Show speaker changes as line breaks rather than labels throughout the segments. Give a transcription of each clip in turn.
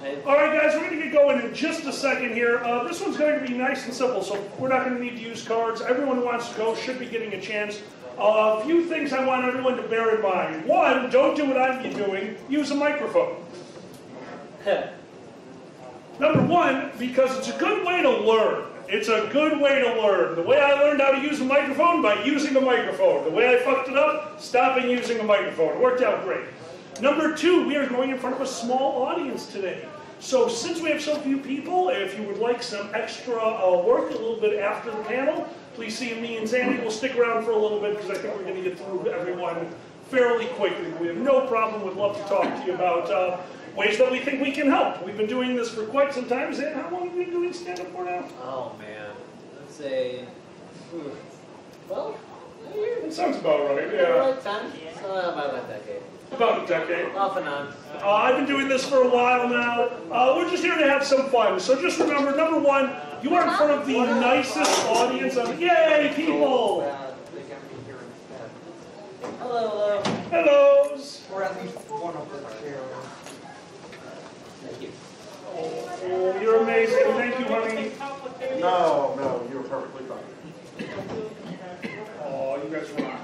All right, guys, we're going to get going in just a second here. This one's going to be nice and simple, so we're not going to need to use cards. Everyone who wants to go should be getting a chance. A few things I want everyone to bear in mind. One, don't do what I'm doing. Use a microphone. Number one, because it's a good way to learn. It's a good way to learn. The way I learned how to use a microphone, by using a microphone. The way I fucked it up, stopping using a microphone. It worked out great. Number two, we are going in front of a small audience today. So since we have so few people, if you would like some extra work a little bit after the panel, please see me and Sandy. We'll stick around for a little bit because I think we're going to get through everyone fairly quickly. We have no problem. We'd love to talk to you about ways that we think we can help. We've been doing this for quite some time. Zan, how long have you been doing stand-up for now?
Oh, man. Let's say, well, a year.
It sounds about right, yeah.
Like 10, so about a decade.
About a decade.
Off and on.
I've been doing this for a while now. We're just here to have some fun. So just remember, number one, you are in front of the nicest audience on Yay, people!
Hello, hello.
Hellos!
Or at least one of the chairs.
Thank you.
Oh, you're amazing. Thank you, honey.
No, you're perfectly fine.
Oh, you guys rock.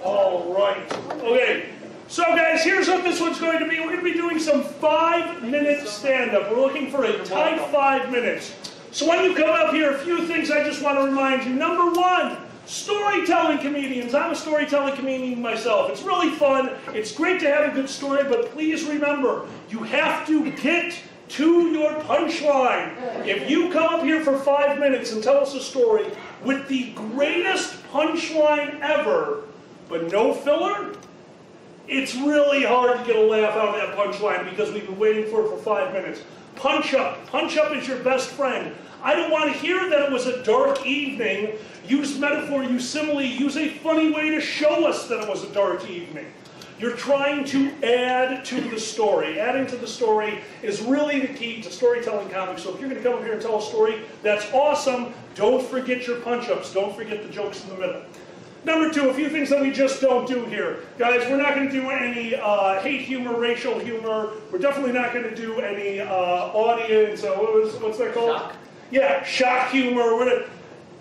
All right. Okay. So, guys, here's what this one's going to be. We're going to be doing some 5-minute stand-up. We're looking for a tight 5 minutes. So when you come up here, a few things I just want to remind you. Number one, storytelling comedians. I'm a storytelling comedian myself. It's really fun. It's great to have a good story, but please remember, you have to get to your punchline. If you come up here for 5 minutes and tell us a story with the greatest punchline ever, but no filler, it's really hard to get a laugh out of that punchline because we've been waiting for it for 5 minutes. Punch up. Punch up is your best friend. I don't want to hear that it was a dark evening. Use metaphor, use simile, use a funny way to show us that it was a dark evening. You're trying to add to the story. Adding to the story is really the key to storytelling comics. So if you're going to come up here and tell a story, that's awesome. Don't forget your punch-ups. Don't forget the jokes in the middle. Number two, a few things that we just don't do here. Guys, we're not going to do any hate humor, racial humor. We're definitely not going to do any audience, what's that called?
Shock.
Yeah, shock humor.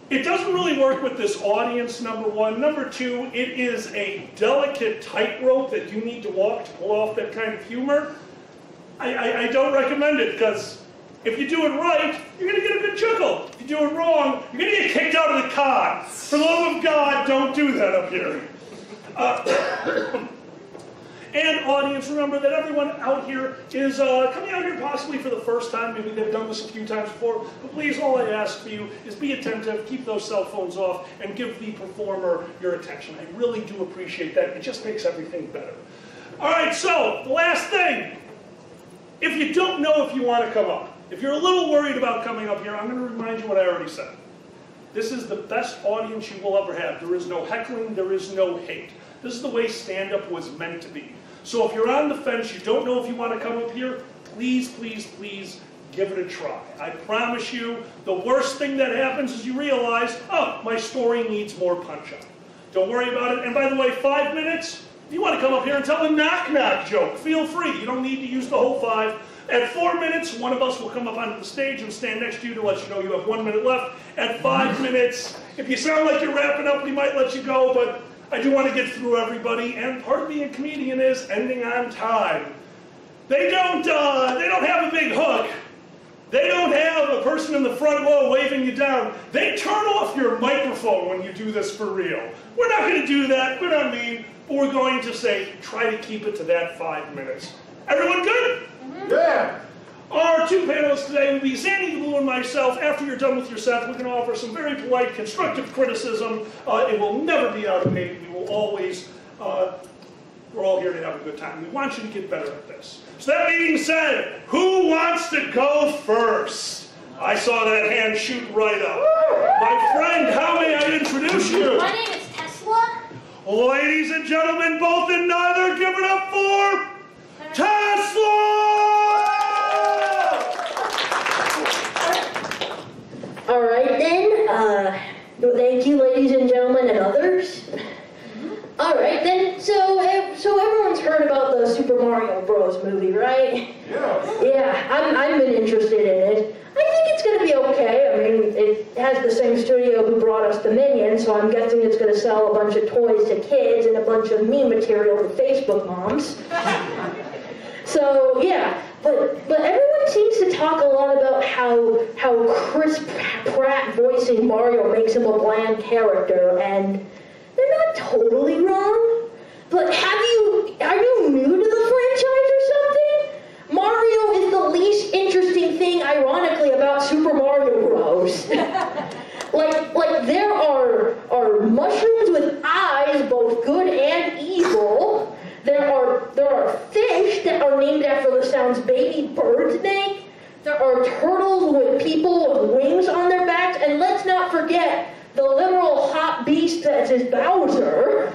It doesn't really work with this audience, number one. Number two, it is a delicate tightrope that you need to walk to pull off that kind of humor. I don't recommend it because if you do it right, you're going to get a good chuckle. If you do it wrong, you're going to get kicked out of the con. For the love of God, don't do that up here. And audience, remember that everyone out here is coming out here possibly for the first time. Maybe they've done this a few times before. But please, all I ask for you is be attentive, keep those cell phones off, and give the performer your attention. I really do appreciate that. It just makes everything better. All right, so the last thing. If you don't know if you want to come up, if you're a little worried about coming up here, I'm going to remind you what I already said. This is the best audience you will ever have. There is no heckling, there is no hate. This is the way stand-up was meant to be. So if you're on the fence, you don't know if you want to come up here, please, please, please give it a try. I promise you, the worst thing that happens is you realize, oh, my story needs more punch-up. Don't worry about it. And by the way, 5 minutes, if you want to come up here and tell a knock-knock joke, feel free. You don't need to use the whole 5. At 4 minutes, one of us will come up onto the stage and stand next to you to let you know you have 1 minute left. At 5 minutes, if you sound like you're wrapping up, we might let you go, but I do want to get through everybody, and part of being a comedian is ending on time. They don't have a big hook. They don't have a person in the front row waving you down. They turn off your microphone when you do this for real. We're not going to do that. We're not mean, but we're going to say, try to keep it to that 5 minutes. Everyone good?
Yeah!
Our two panelists today will be Sandy Blue and myself. After you're done with your set, we're going to offer some very polite, constructive criticism. It will never be out of date. We will always, we're all here to have a good time. We want you to get better at this. So that being said, who wants to go first? I saw that hand shoot right up. My friend, how may I introduce you?
My name is Tesla.
Ladies and gentlemen, both and neither, give it up for Tesla!
All right then. Thank you, ladies and gentlemen, and others. All right then. So everyone's heard about the Super Mario Bros. Movie, right? right?
Yeah.
Yeah, I've been interested in it. I think it's going to be okay. I mean, it has the same studio who brought us the Minions, so I'm guessing it's going to sell a bunch of toys to kids and a bunch of meme material to Facebook moms. So, yeah. But everyone seems to talk a lot about how Chris Pratt voicing Mario makes him a bland character, and they're not totally wrong. But are you new to the franchise or something? Mario is the least interesting thing, ironically, about Super Mario Bros. like there are mushrooms with eyes, both good and evil. There are fish that are named after the sounds baby birds make. There are turtles with people with wings on their backs, and let's not forget the literal hot beast that is Bowser.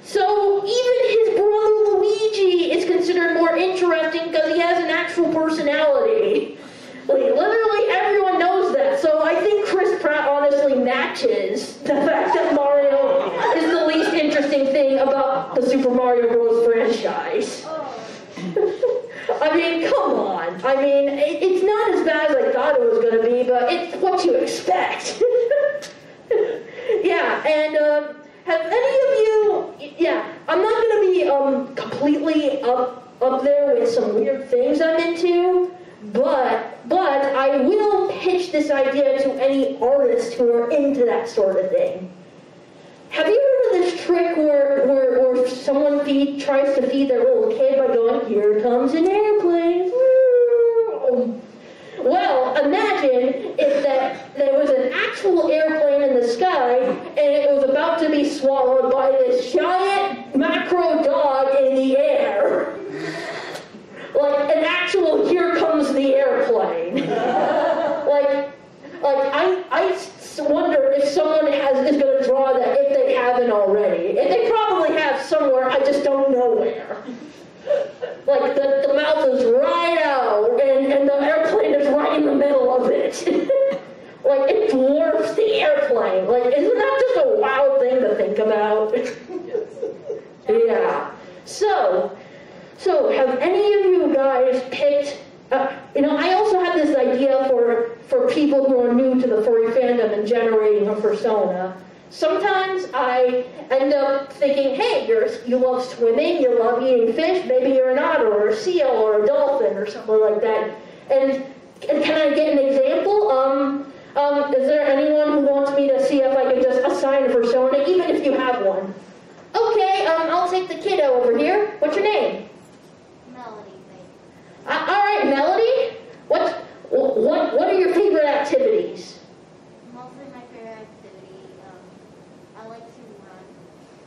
So even his brother Luigi is considered more interesting because he has an actual personality. Like, literally everyone knows that, so I think Chris Pratt honestly matches the fact that Mario is the least interesting thing about the Super Mario Bros. Franchise. I mean, come on. I mean, it's not as bad as I thought it was going to be, but it's what you expect. Yeah, and have any of you, yeah, I'm not going to be completely up there with some weird things I'm into, but I will pitch this idea to any artists who are into that sort of thing. Have you heard of this trick where someone tries to feed their little kid by going, "Here comes an airplane"? Well, imagine if there was an actual airplane in the sky and it was about to be swallowed by this giant macro dog in the air. Like an actual "Here comes the airplane." I wonder if someone is going to draw that if they haven't already. And they probably have somewhere, I just don't know where. Like the mouth is right out and the airplane is right in the middle of it. Like it dwarfs the airplane. Like, isn't that just a wild thing to think about? Yeah. So have any of you guys picked, I also have this idea for people who are new to the furry fandom and generating a persona. Sometimes I end up thinking, hey, you love swimming, you love eating fish, maybe you're an otter or a seal or a dolphin or something like that. And can I get an example? Is there anyone who wants me to see if I can just assign a persona, even if you have one? Okay, I'll take the kiddo over here. What's your name?
Melody.
All right, Melody. What are your favorite activities?
Mostly my favorite activity. I like to run.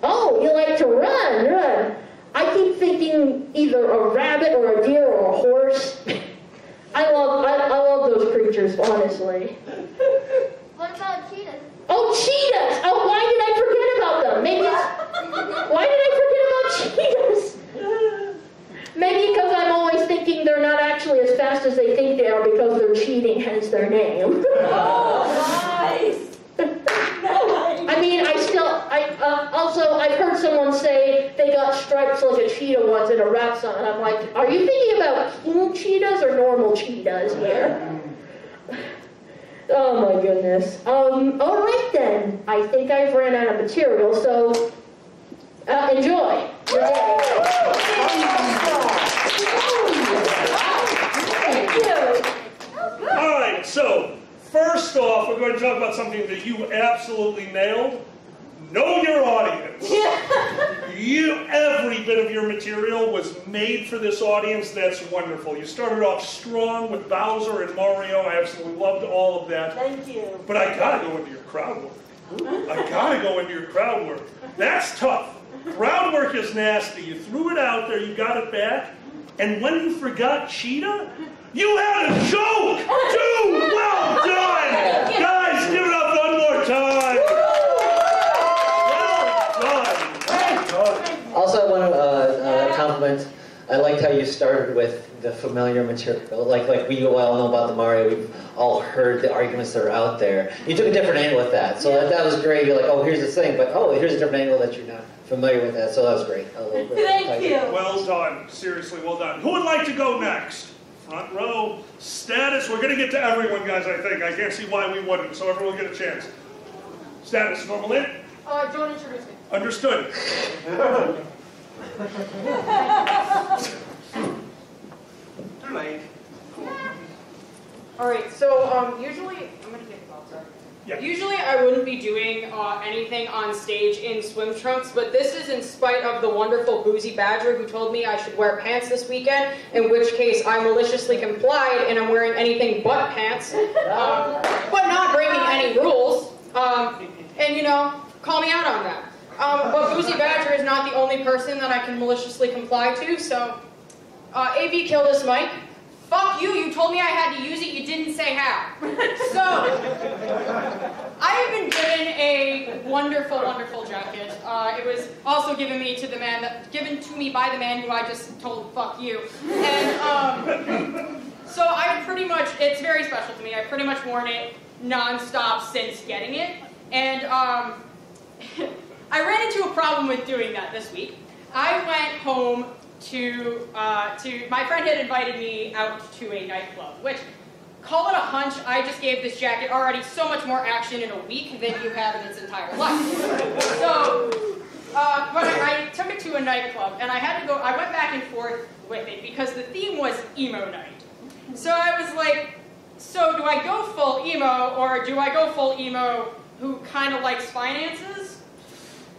Oh, you like to run. I keep thinking either a rabbit or a deer or a horse. I love those creatures, honestly.
What about cheetahs?
Oh, cheetahs! Oh, why did I forget about them? Why did I forget about cheetahs? Maybe because I'm always thinking they're not actually as fast as they think they are because they're cheating, hence their name.
Oh, nice!
I mean, also, I've heard someone say they got stripes like a cheetah once in a rap song, and I'm like, are you thinking about king cheetahs or normal cheetahs here? Oh my goodness. All right then. I think I've ran out of material, so enjoy.
Thank you!
All right, so first off, we're going to talk about something that you absolutely nailed. Know your audience. Every bit of your material was made for this audience. That's wonderful. You started off strong with Bowser and Mario. I absolutely loved all of that.
Thank you.
But I gotta go into your crowd work. That's tough. Crowd work is nasty. You threw it out there, you got it back, and when you forgot Cheetah, you had a joke! Dude, well done! Guys, give it up one more time! Well done!
Also, I want to compliment I liked how you started with the familiar material. Like we all know about the Mario, we've all heard the arguments that are out there. You took a different angle with that, so that was great. You're like, oh, here's this thing, but oh, here's a different angle that you're not familiar with that, so that was great.
Thank you.
Well done. Seriously, well done. Who would like to go next? Front row. Status. We're going to get to everyone, guys, I think. I can't see why we wouldn't, so everyone will get a chance. Status, normal in?
John introduced me.
Understood.
Too late.
Alright, so usually, I'm gonna take this off, sorry.
Yeah.
Usually I wouldn't be doing anything on stage in swim trunks, but this is in spite of the wonderful Boozy Badger who told me I should wear pants this weekend, in which case I maliciously complied and I'm wearing anything but pants, but not breaking any rules. And you know, call me out on that. But Boozy Badger is not the only person that I can maliciously comply to, so AV, kill this mic. Fuck you, you told me I had to use it, you didn't say how. So, I have been given a wonderful, wonderful jacket. It was also given to me by the man who I just told fuck you. And so I pretty much, it's very special to me. I've pretty much worn it non-stop since getting it. And I ran into a problem with doing that this week. I went home to my friend had invited me out to a nightclub, which, call it a hunch, I just gave this jacket already so much more action in a week than you have in its entire life. So, but I took it to a nightclub, and I went back and forth with it because the theme was emo night. So I was like, so do I go full emo, or do I go full emo who kind of likes finances?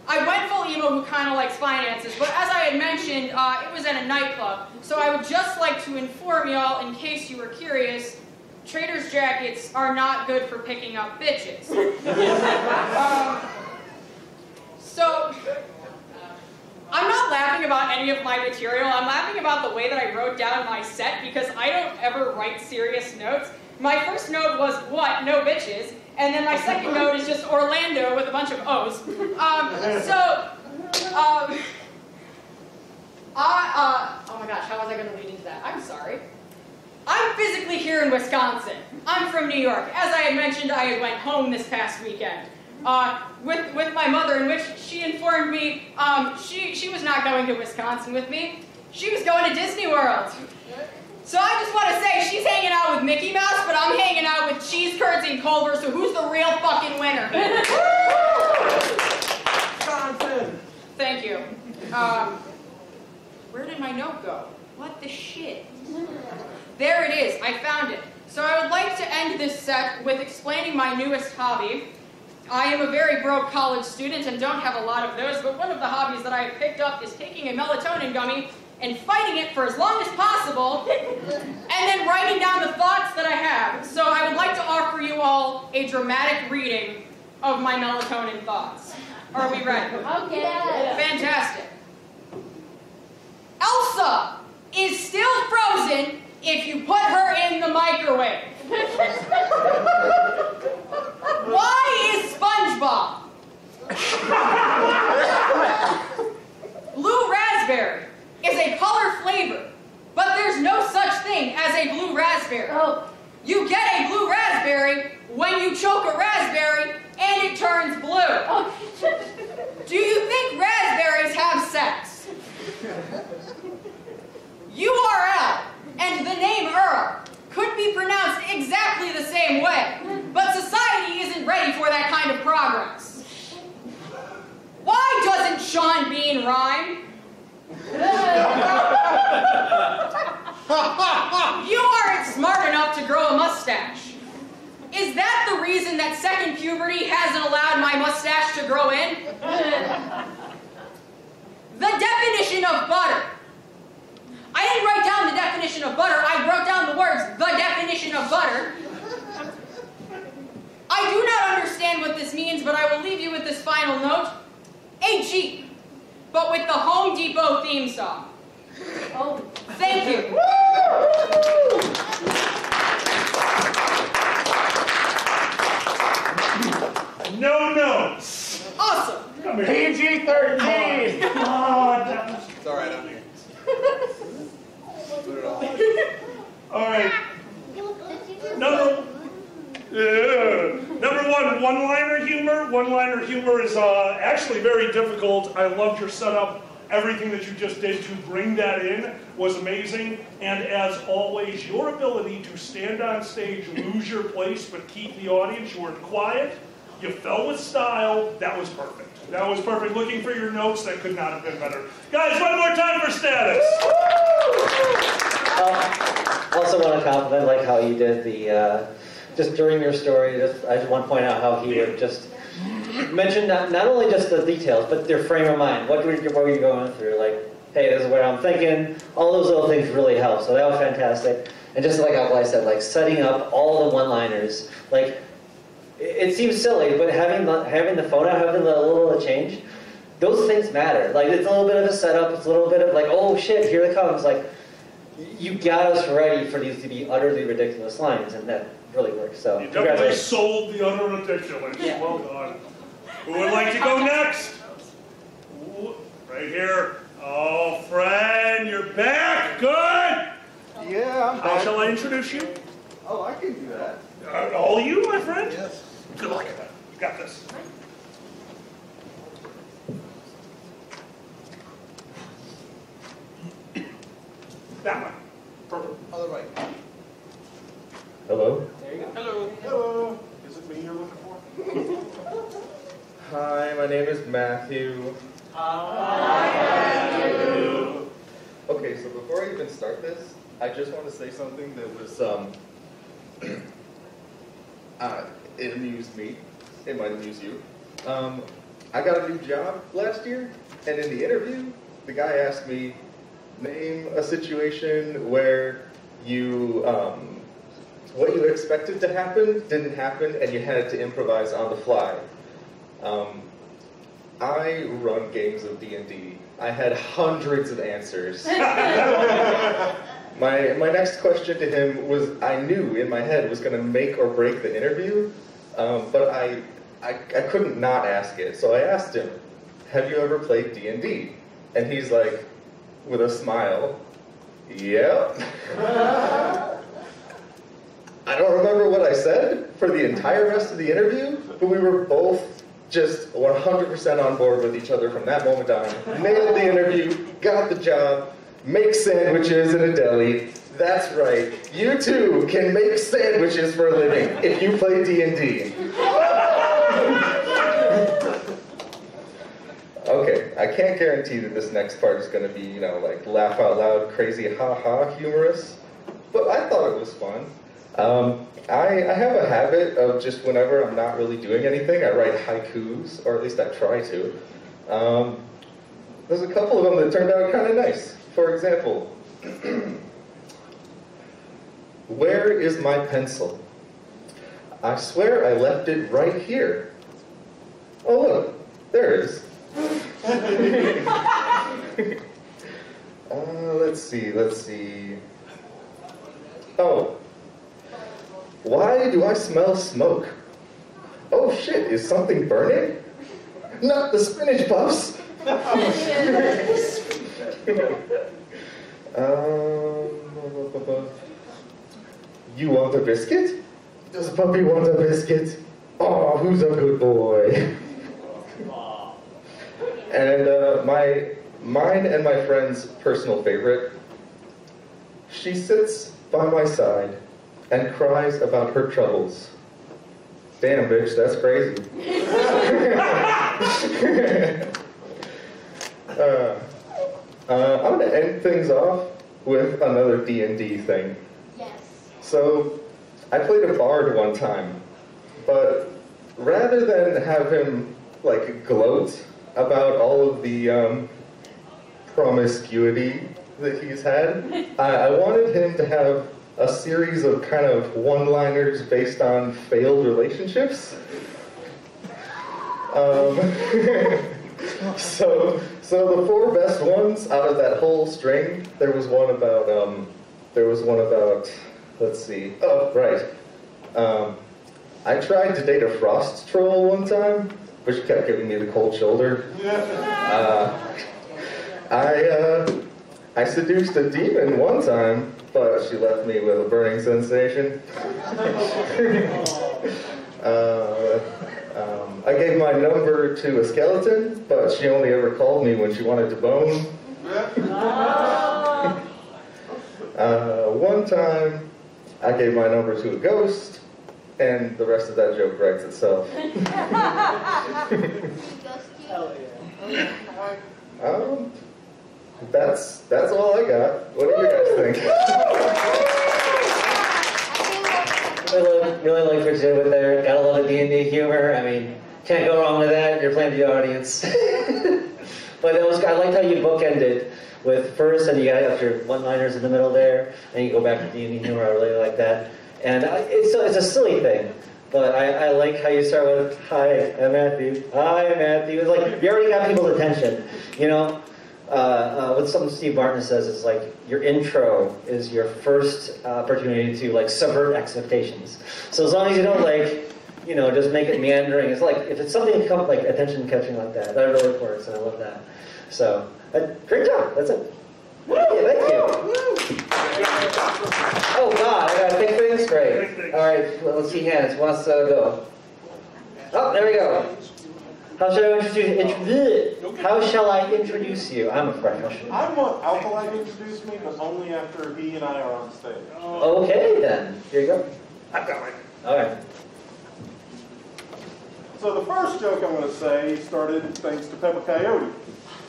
I went full emo who kind of likes finances, but as I had mentioned, it was at a nightclub. So I would just like to inform y'all, in case you were curious, traders' jackets are not good for picking up bitches. So, I'm not laughing about any of my material, I'm laughing about the way that I wrote down my set, because I don't ever write serious notes. My first note was, what? No bitches. And then my second note is just Orlando with a bunch of O's. Oh my gosh, how was I going to lead into that? I'm sorry. I'm physically here in Wisconsin. I'm from New York. As I had mentioned, I went home this past weekend with my mother, in which she informed me she was not going to Wisconsin with me. She was going to Disney World. So I just want to say, she's hanging out with Mickey Mouse, but I'm hanging out with cheese curds and Culver, so who's the real fucking winner?
Johnson!
Thank you. Where did my note go? What the shit? There it is, I found it. So I would like to end this set with explaining my newest hobby. I am a very broke college student and don't have a lot of those, but one of the hobbies that I have picked up is taking a melatonin gummy and fighting it for as long as possible, and then writing down the thoughts that I have. So I would like to offer you all a dramatic reading of my melatonin thoughts. Are we ready?
Okay.
Fantastic. Elsa is still frozen if you put her in the microwave. Why is SpongeBob blue raspberry is a color flavor, but there's no such thing as a blue raspberry.
Oh.
You get a blue raspberry when you choke a raspberry and it turns blue.
Oh.
Do you think raspberries have sex? URL and the name Earl could be pronounced exactly the same way, but society isn't ready for that kind of progress. Why doesn't Sean Bean rhyme? You aren't smart enough to grow a mustache. Is that the reason that second puberty hasn't allowed my mustache to grow in? The definition of butter. I didn't write down the definition of butter, I wrote down the words, the definition of butter. I do not understand what this means, but I will leave you with this final note. A Jeep, but with the Home Depot theme song.
Oh.
Thank you.
No notes.
Awesome.
Come here.
PG-13!
God.
It's all right, I'm here.
All right. Number one, one-liner humor. One-liner humor is actually very difficult. I loved your setup. Everything that you just did to bring that in was amazing. And as always, your ability to stand on stage, lose your place, but keep the audience. You weren't quiet. You fell with style. That was perfect. That was perfect. Looking for your notes, that could not have been better. Guys, one more time for status.
Also want to compliment like how you did the, just during your story, I just want to point out how he would just mention not only just the details, but their frame of mind. What were you going through? Like, hey, this is what I'm thinking. All those little things really help. So that was fantastic. And just like I said, like setting up all the one-liners, like it seems silly, but having the photo, having the little change, those things matter. Like it's a little bit of a setup. It's a little bit of like, oh shit, here it comes. Like you got us ready for these to be utterly ridiculous lines, and that really works. So
you definitely sold the utter ridiculous. Yeah. Well done. Who would like to go next? Ooh, right here. Oh, friend, you're back. Good.
Yeah, I'm
How
back.
shall I introduce you?
Oh, I can do that.
All you, my friend?
Yes.
Good luck. You got this. That one. Perfect.
Other right.
Hello.
There you go. Hello. Hello. Is it me you're looking for?
Hi, my name is Matthew. Okay, so before I even start this, I just want to say something that was, it amused me. It might amuse you. I got a new job last year, and in the interview, the guy asked me, name a situation where you, what you expected to happen didn't happen, and you had to improvise on the fly. I run games of D&D. I had hundreds of answers. My next question to him was, I knew in my head was going to make or break the interview, but I couldn't not ask it. So I asked him, have you ever played D&D? And he's like, with a smile, yep. I don't remember what I said for the entire rest of the interview, but we were both just 100% on board with each other from that moment on. Nailed the interview, got the job, make sandwiches in a deli. That's right, you too can make sandwiches for a living if you play D&D. Okay, I can't guarantee that this next part is going to be, like laugh out loud, crazy, ha-ha, humorous, but I thought it was fun. I have a habit of just whenever I'm not really doing anything, I write haikus, or at least I try to. There's a couple of them that turned out kind of nice. For example, where is my pencil? I swear I left it right here. Oh look, there it is. Let's see. Oh. Why do I smell smoke? Oh shit, is something burning? Not the spinach puffs! You want a biscuit? Does puppy want a biscuit? Oh, who's a good boy? And mine and my friend's personal favorite, she sits by my side and cries about her troubles. Damn, bitch, that's crazy. I'm gonna end things off with another D&D thing.
Yes.
So, I played a bard one time, but rather than have him, gloat about all of the, promiscuity that he's had, I wanted him to have a series of kind of one-liners based on failed relationships. So the four best ones out of that whole string, there was one about, let's see, oh, right. I tried to date a frost troll one time, but she kept giving me the cold shoulder. I seduced a demon one time, but she left me with a burning sensation. I gave my number to a skeleton, but she only ever called me when she wanted to bone. One time, I gave my number to a ghost, and the rest of that joke writes itself. That's all I got. What do you guys think?
Really like what you did with there. Gotta love the D&D humor. I mean, can't go wrong with that. You're playing to the audience. But I liked how you bookended with first, and you got your one-liners in the middle there, and you go back to D&D humor. I really like that. And it's a silly thing, but I like how you start with, "Hi, I'm Matthew. Hi, Matthew." It's like you already got people's attention, you know. What something Steve Martin says is like your intro is your first opportunity to like subvert expectations. So as long as you don't just make it meandering. It's like if it's something like attention catching like that really works, and I love that. So great job. That's it. Thank you. Oh God, I got big things. Great. All right, let's see hands. Who wants to go? Oh, there we go. How shall I introduce you? I'm a professional.
I want Alkali to introduce me, but only after he and I are on stage.
Okay, then. Here you go.
I've got mine.
All right.
So the first joke I'm going to say started thanks to Peppa Coyote.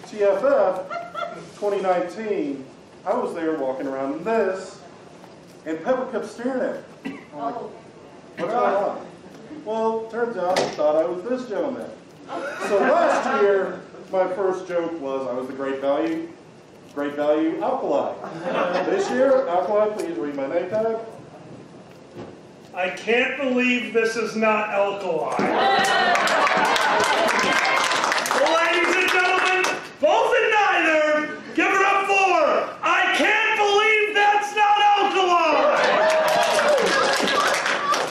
TFF 2019, I was there walking around in this, and Peppa kept staring at me. I'm like, what's going on? Well, turns out I thought I was this gentleman. So last year, my first joke was I was the great value Alkali. This year, Alkali, please read my name tag.
I can't believe this is not Alkali. Ladies and gentlemen, both and neither, give it up for I can't believe that's not Alkali.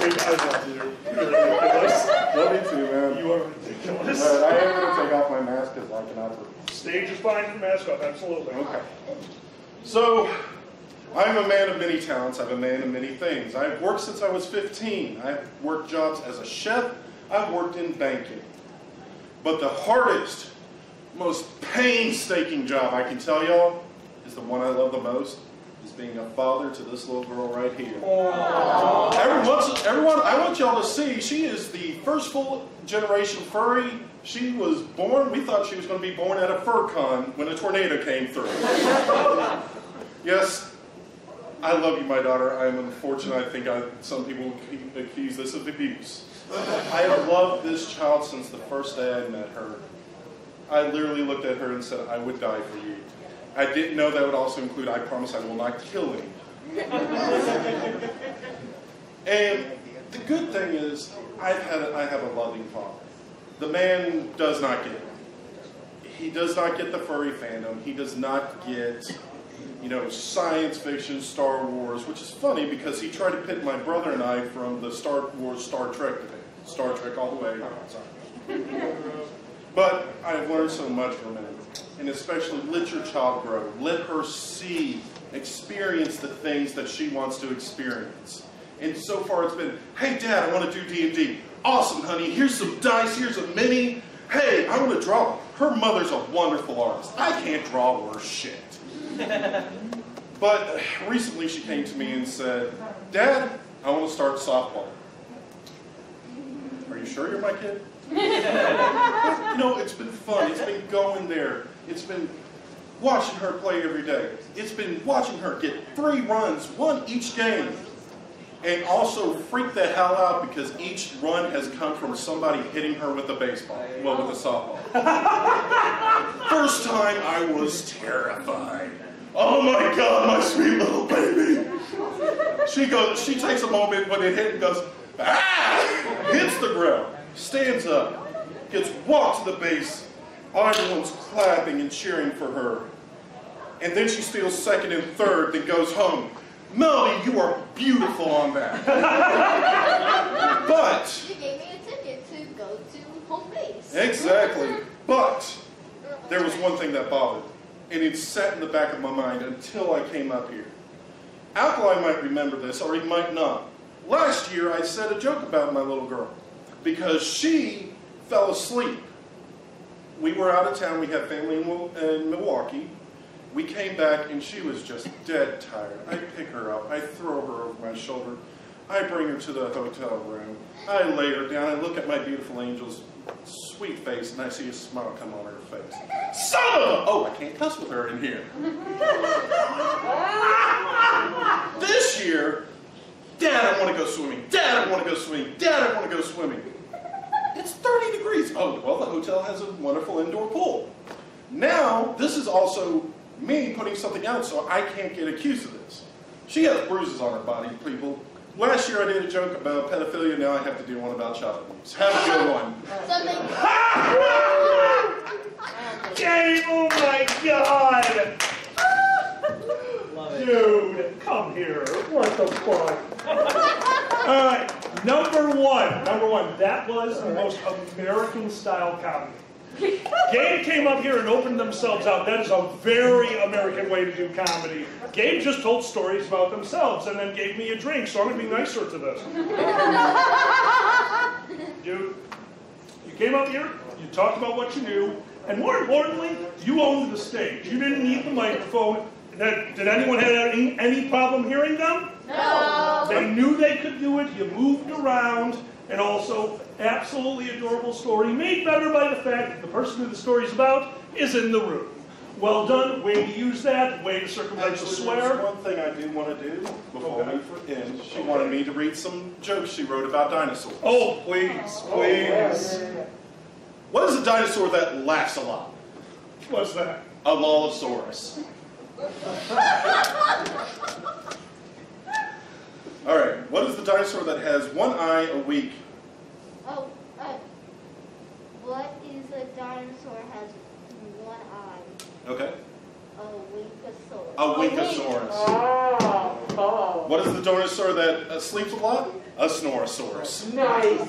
You're ridiculous.
Love you too, man.
You are ridiculous.
I am going to take off my mask because I cannot breathe.
Stage is fine for mask off, absolutely.
Okay. So, I'm a man of many talents. I'm a man of many things. I've worked since I was 15. I've worked jobs as a chef. I've worked in banking. But the hardest, most painstaking job I can tell y'all is the one I love the most, is being a father to this little girl right here. Everyone, I want y'all to see, she is the first full generation furry. She was born, we thought she was going to be born at a fur con when a tornado came through. Yes, I love you, my daughter. I am unfortunate. I think some people accuse this of abuse. I have loved this child since the first day I met her. I literally looked at her and said, I would die for you. I didn't know that would also include, I promise I will not kill him. And the good thing is, I have a loving father. The man does not get it. He does not get the furry fandom. He does not get, science fiction, Star Wars, which is funny because he tried to pit my brother and I from the Star Wars, Star Trek debate. Star Trek all the way. But I've learned so much from him. And especially let your child grow. Let her see, experience the things that she wants to experience. And so far it's been, hey Dad, I want to do D&D. Awesome, honey. Here's some dice. Here's a mini. Hey, I want to draw. Her mother's a wonderful artist. I can't draw worse shit. But recently she came to me and said, Dad, I want to start softball. Are you sure you're my kid? It's been fun. It's been going there. It's been watching her play every day. It's been watching her get 3 runs, 1 each game. And also freak the hell out because each run has come from somebody hitting her with a baseball. Well, with a softball. First time I was terrified. Oh my God, my sweet little baby. She takes a moment when it hit and goes, ah! Hits the ground, stands up, gets walked to the base. Everyone's clapping and cheering for her. And then she steals second and third, then goes home. Melody, you are beautiful on that. But
You gave me a ticket to go to home base.
exactly. But there was one thing that bothered. and it sat in the back of my mind until I came up here. Alkali might remember this, or he might not. Last year, I said a joke about my little girl because she fell asleep. We were out of town. We had family in Milwaukee. We came back, and she was just dead tired. I pick her up. I throw her over my shoulder. I bring her to the hotel room. I lay her down. I look at my beautiful angel's sweet face, and I see a smile come on her face. Son of a... Oh, I can't cuss with her in here. This year, Dad, I want to go swimming. Dad, I want to go swimming. Dad, I want to go swimming. It's 30 degrees. Oh, well, the hotel has a wonderful indoor pool. Now, this is also me putting something out, so I can't get accused of this. She has bruises on her body, people. Last year I did a joke about pedophilia, now I have to do one about child abuse. Have a good one.
Game, oh my God! Dude, come here. What the fuck? Alright, number one, that was the most American-style comedy. Gabe came up here and opened themselves out. That is a very American way to do comedy. Gabe just told stories about themselves and then gave me a drink, so I'm going to be nicer to this. Dude, you came up here, you talked about what you knew, and more importantly, you owned the stage. You didn't need the microphone. Did anyone have any problem hearing them?
No.
They knew they could do it. You moved around, and also absolutely adorable story, made better by the fact that the person who the story's about is in the room. Well done. Way to use that. Way to circumvent the swear.
There's one thing I do want to do before we end. She wanted me to read some jokes she wrote about dinosaurs.
Oh, please, please.
What is a dinosaur that laughs a lot?
What's that?
A Lollosaurus. All right. What is the dinosaur that has one eye a week?
Oh, what is a dinosaur has one eye?
Okay.
A winkosaurus.
A Winkosaurus.
Oh.
What is the dinosaur that sleeps a lot? A Snorosaurus.
Nice.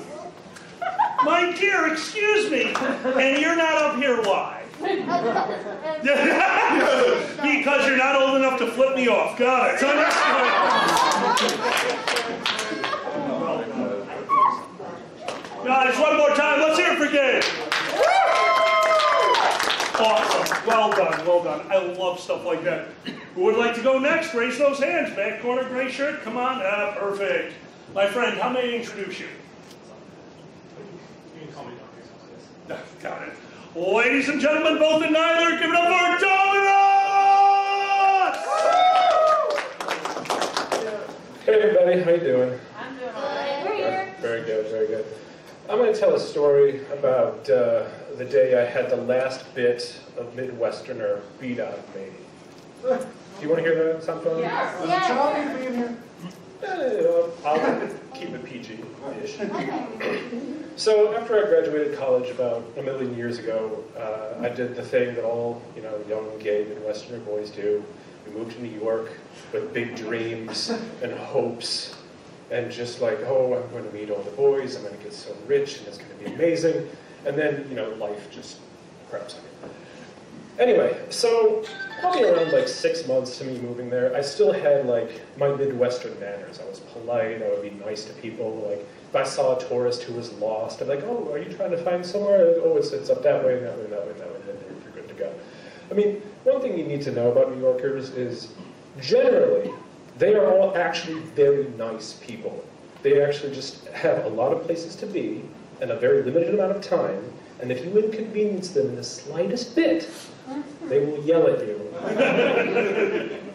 My dear, excuse me. And you're not up here, why? Because you're not old enough to flip me off. Got it. So guys, one more time. Let's hear it for Gabe. Awesome. Well done. Well done. I love stuff like that. Who would like to go next? Raise those hands. Back corner, gray shirt. Come on. Perfect. My friend, how may I introduce you? You can call me Dr. Got it. Ladies and gentlemen, both and neither, give it up for Tamers!
Hey everybody, how you doing?
I'm doing all
Good.
right. We're here.
Very good, very good. I'm going to tell a story about the day I had the last bit of Midwesterner beat out of me. Do you want to hear that? Sound fun?
Yes.
Does a child need to be in here?
I'll keep it PG-ish. So after I graduated college about a million years ago, I did the thing that all young gay Midwesterner boys do. We moved to New York with big dreams and hopes, and just like, oh, I'm going to meet all the boys, I'm going to get so rich, and it's going to be amazing. And then, life just craps on you. Anyway, so probably around like 6 months to me moving there, I still had like my Midwestern manners. I was polite, I would be nice to people. Like if I saw a tourist who was lost, I'm like, oh, are you trying to find somewhere? Oh, it's up that way, that way, that way, that way, and then you're good to go. I mean, one thing you need to know about New Yorkers is generally, they are all actually very nice people. They actually just have a lot of places to be in a very limited amount of time, and if you inconvenience them in the slightest bit, they will yell at you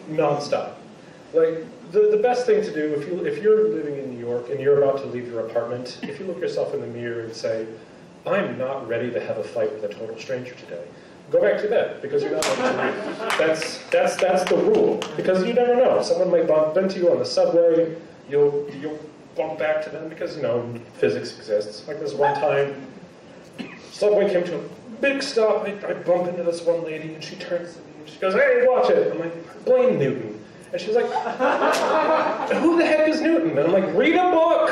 non-stop. Like, the best thing to do, if you're living in New York and you're about to leave your apartment, if you look yourself in the mirror and say, I'm not ready to have a fight with a total stranger today, go back to bed, because you're not ready to leave. That's the rule, because you never know. Someone might bump into you on the subway, you'll bump back to them, because, physics exists. Like this one time, subway came to a big stop, I bump into this one lady, and she turns to me, and she goes, hey, watch it! I'm like, blame Newton. And she's like, who the heck is Newton? And I'm like, read a book!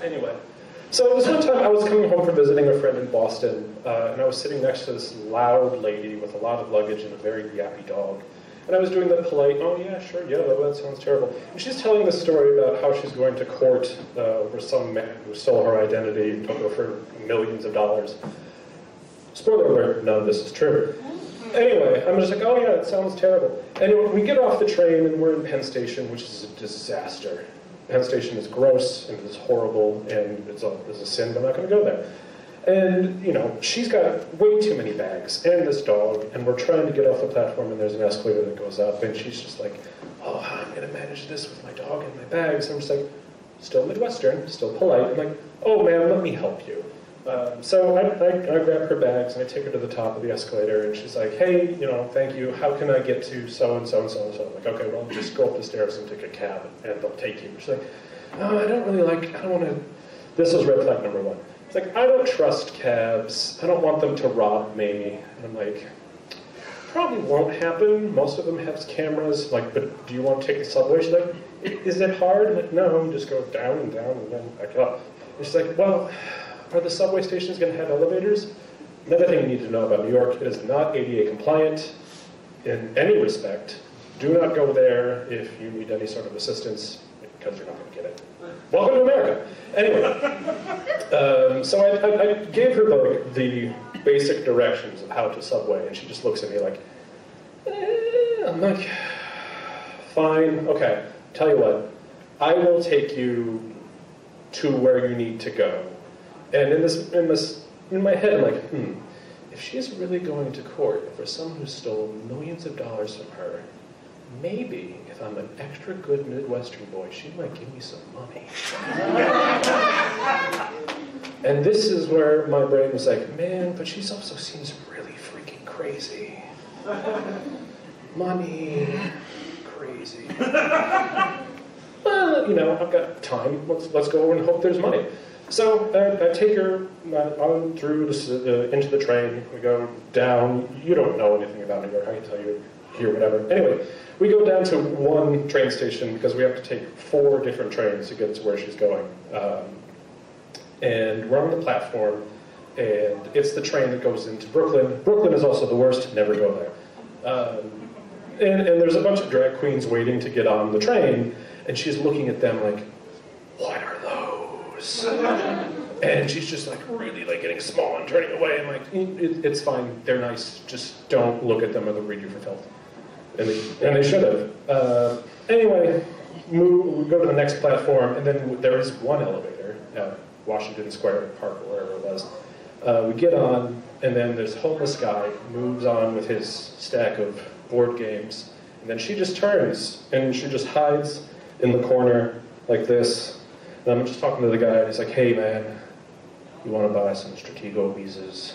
Anyway, So this one time I was coming home from visiting a friend in Boston, and I was sitting next to this loud lady with a lot of luggage and a very yappy dog. And I was doing the polite, oh yeah, sure, yeah, that sounds terrible. And she's telling the story about how she's going to court over some man who stole her identity and took her for millions of dollars. Spoiler alert, none of this is true. Anyway, I'm just like, oh yeah, it sounds terrible. Anyway, we get off the train and we're in Penn Station, which is a disaster. Penn Station is gross and it's horrible and it's a sin, but I'm not going to go there. And, you know, she's got way too many bags and this dog, and we're trying to get off the platform and there's an escalator that goes up, and she's just like, oh, how am I going to manage this with my dog and my bags? And I'm just like, still Midwestern, still polite. I'm like, oh man, let me help you. So I grab her bags and I take her to the top of the escalator, and she's like, hey, you know, thank you, how can I get to so-and-so and so-and-so? I'm like, okay, well, just go up the stairs and take a cab and they'll take you. She's like, oh, I don't want to, this was red flag number one. It's like, I don't trust cabs, I don't want them to rob me. And I'm like, probably won't happen, most of them have cameras, like, but do you want to take the subway? She's like, is it hard? I'm like, no, you just go down and down and then back up. And she's like, well, are the subway stations going to have elevators? Another thing you need to know about New York, it is not ADA compliant in any respect. Do not go there if you need any sort of assistance, because you're not going to get it. Welcome to America. Anyway, so I gave her the basic directions of how to subway, and she just looks at me like, I'm like, fine, okay, tell you what, I will take you to where you need to go. And in my head, I'm like, if she's really going to court for someone who stole millions of dollars from her, maybe if I'm an extra good Midwestern boy, she might give me some money. And this is where my brain was like, man, but she also seems really freaking crazy. Money, crazy. Well, you know, I've got time. Let's go over and hope there's money. So I take her on through into the train. We go down. You don't know anything about New York. I can tell you here, whatever. Anyway, we go down to one train station because we have to take 4 different trains to get to where she's going. And we're on the platform, and it's the train that goes into Brooklyn. Brooklyn is also the worst. Never go there. And there's a bunch of drag queens waiting to get on the train, and she's looking at them like, what are those? And she's just like really like getting small and turning away. I'm like, it's fine, they're nice, just don't look at them or they'll read you for filth. And they should have. Anyway, we go to the next platform, and then there is one elevator at Washington Square Park, or wherever it was. We get on, and then this homeless guy moves on with his stack of board games, and then she just turns, and she just hides in the corner like this. And I'm just talking to the guy, and he's like, hey man, you want to buy some Stratego Mises?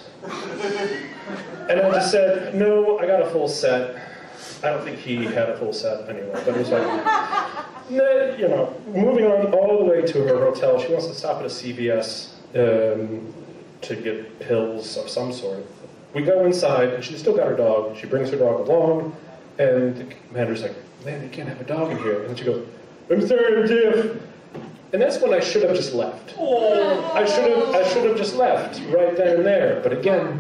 And I just said, no, I got a full set. I don't think he had a full set anyway, but it was like, nah, you know, moving on all the way to her hotel. She wants to stop at a CVS to get pills of some sort. We go inside, and she's still got her dog. She brings her dog along, and the manager's like, man, you can't have a dog in here. And then she goes, I'm sorry, Jeff. And that's when I should have just left. Oh. I should have just left right then and there. But again,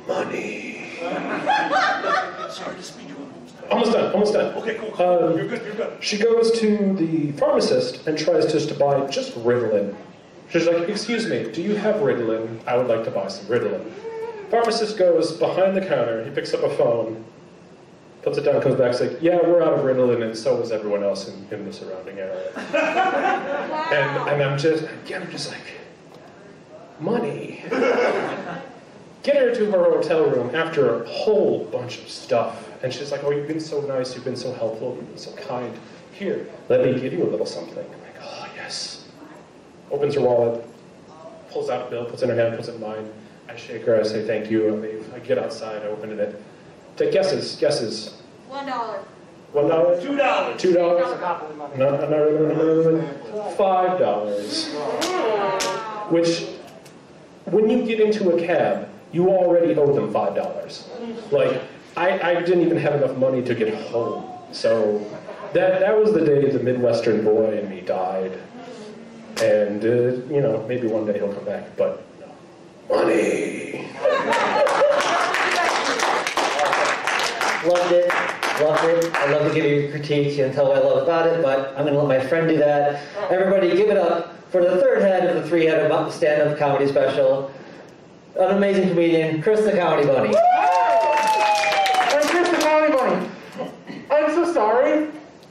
money.
Sorry to speed you up.
Almost done.
Okay, cool. You're good.
She goes to the pharmacist and tries just to buy just Ritalin. She's like, excuse me, do you have Ritalin? I would like to buy some Ritalin. Pharmacist goes behind the counter, he picks up a phone, puts it down, comes back, says, yeah, we're out of Ritalin, and so is everyone else in the surrounding area. And I'm just like, money. Get her to her hotel room after a whole bunch of stuff. And she's like, oh, you've been so nice, you've been so helpful, you've been so kind. Here, let me give you a little something. I'm like, oh, yes. Opens her wallet, pulls out a bill, puts it in her hand, puts it in mine. I shake her, I say thank you, I leave. I get outside, I open it. Take guesses.
$1.
$1?
$2.
$2? No. $5. Which, when you get into a cab, you already owe them $5. Like, I didn't even have enough money to get home. So that was the day the Midwestern boy in me died. And, you know, maybe one day he'll come back, but no. Money!
Loved it. I love to give you critiques and tell what I love about it, but I'm going to let my friend do that. Everybody give it up for the third head of the three-headed stand-up comedy special, an amazing comedian, Chris the Comedy Bunny.
I'm Chris the Comedy Bunny. I'm so sorry.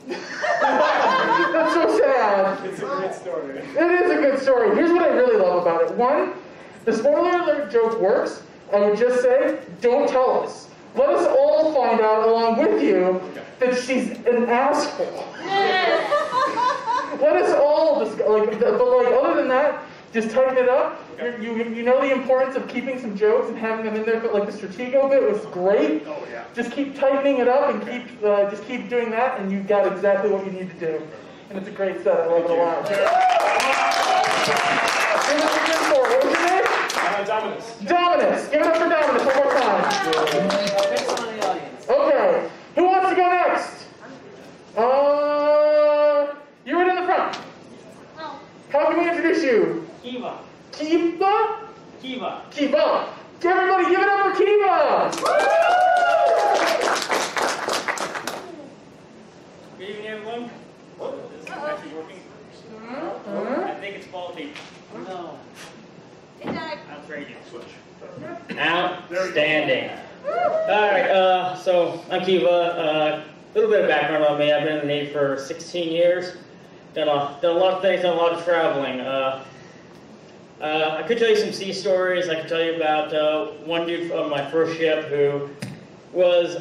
That's so sad.
It's a great story.
It is a good story. Here's what I really love about it. One, the spoiler alert joke works. I would just say, don't tell us. Let us all find out along with you that she's an asshole. Let us all discuss, but other than that, just tighten it up. You know the importance of keeping some jokes and having them in there, but like the Stratego bit was great.
Oh, yeah.
Just keep tightening it up and just keep doing that, and you've got exactly what you need to do. And it's a great set. I love it a lot. What was your name?
Dominus.
Dominus. Give it up for Dominus one more time. Okay. Who wants to go next? You're right in the front.
Oh.
How can we introduce you?
Kiva.
Kiva?
Kiva.
Kiva. Everybody give it up for Kiva.
Good evening, everyone. This is actually working. I think it's faulty. No. Outrageous. Outstanding. Alright, so I'm Kiva. A little bit of background on me. I've been in the Navy for 16 years. Done a lot of things, done a lot of traveling. I could tell you some sea stories. I could tell you about one dude on my first ship who was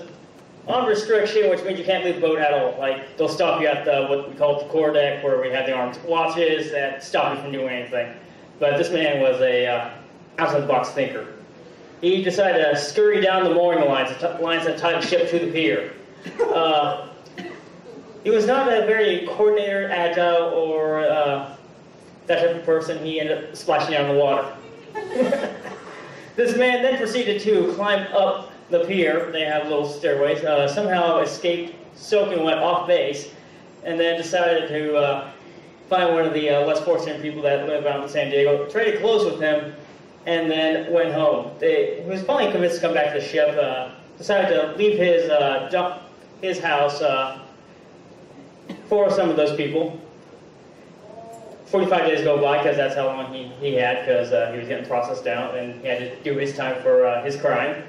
on restriction, which means you can't leave the boat at all. Like, they'll stop you at what we call the core deck, where we have the armed watches that stop you from doing anything. But this man was a outside-the-box thinker. He decided to scurry down the mooring lines that tied the ship to the pier. He was not a very coordinated, agile, or that type of person. He ended up splashing down the water. This man then proceeded to climb up the pier. They have little stairways. Somehow escaped soaking wet off base, and then decided to find one of the less fortunate people that live out in San Diego, traded clothes with him, and then went home. He was finally convinced to come back to the ship, decided to leave his house for some of those people. 45 days go by, because that's how long he had, because he was getting processed out, and he had to do his time for his crime.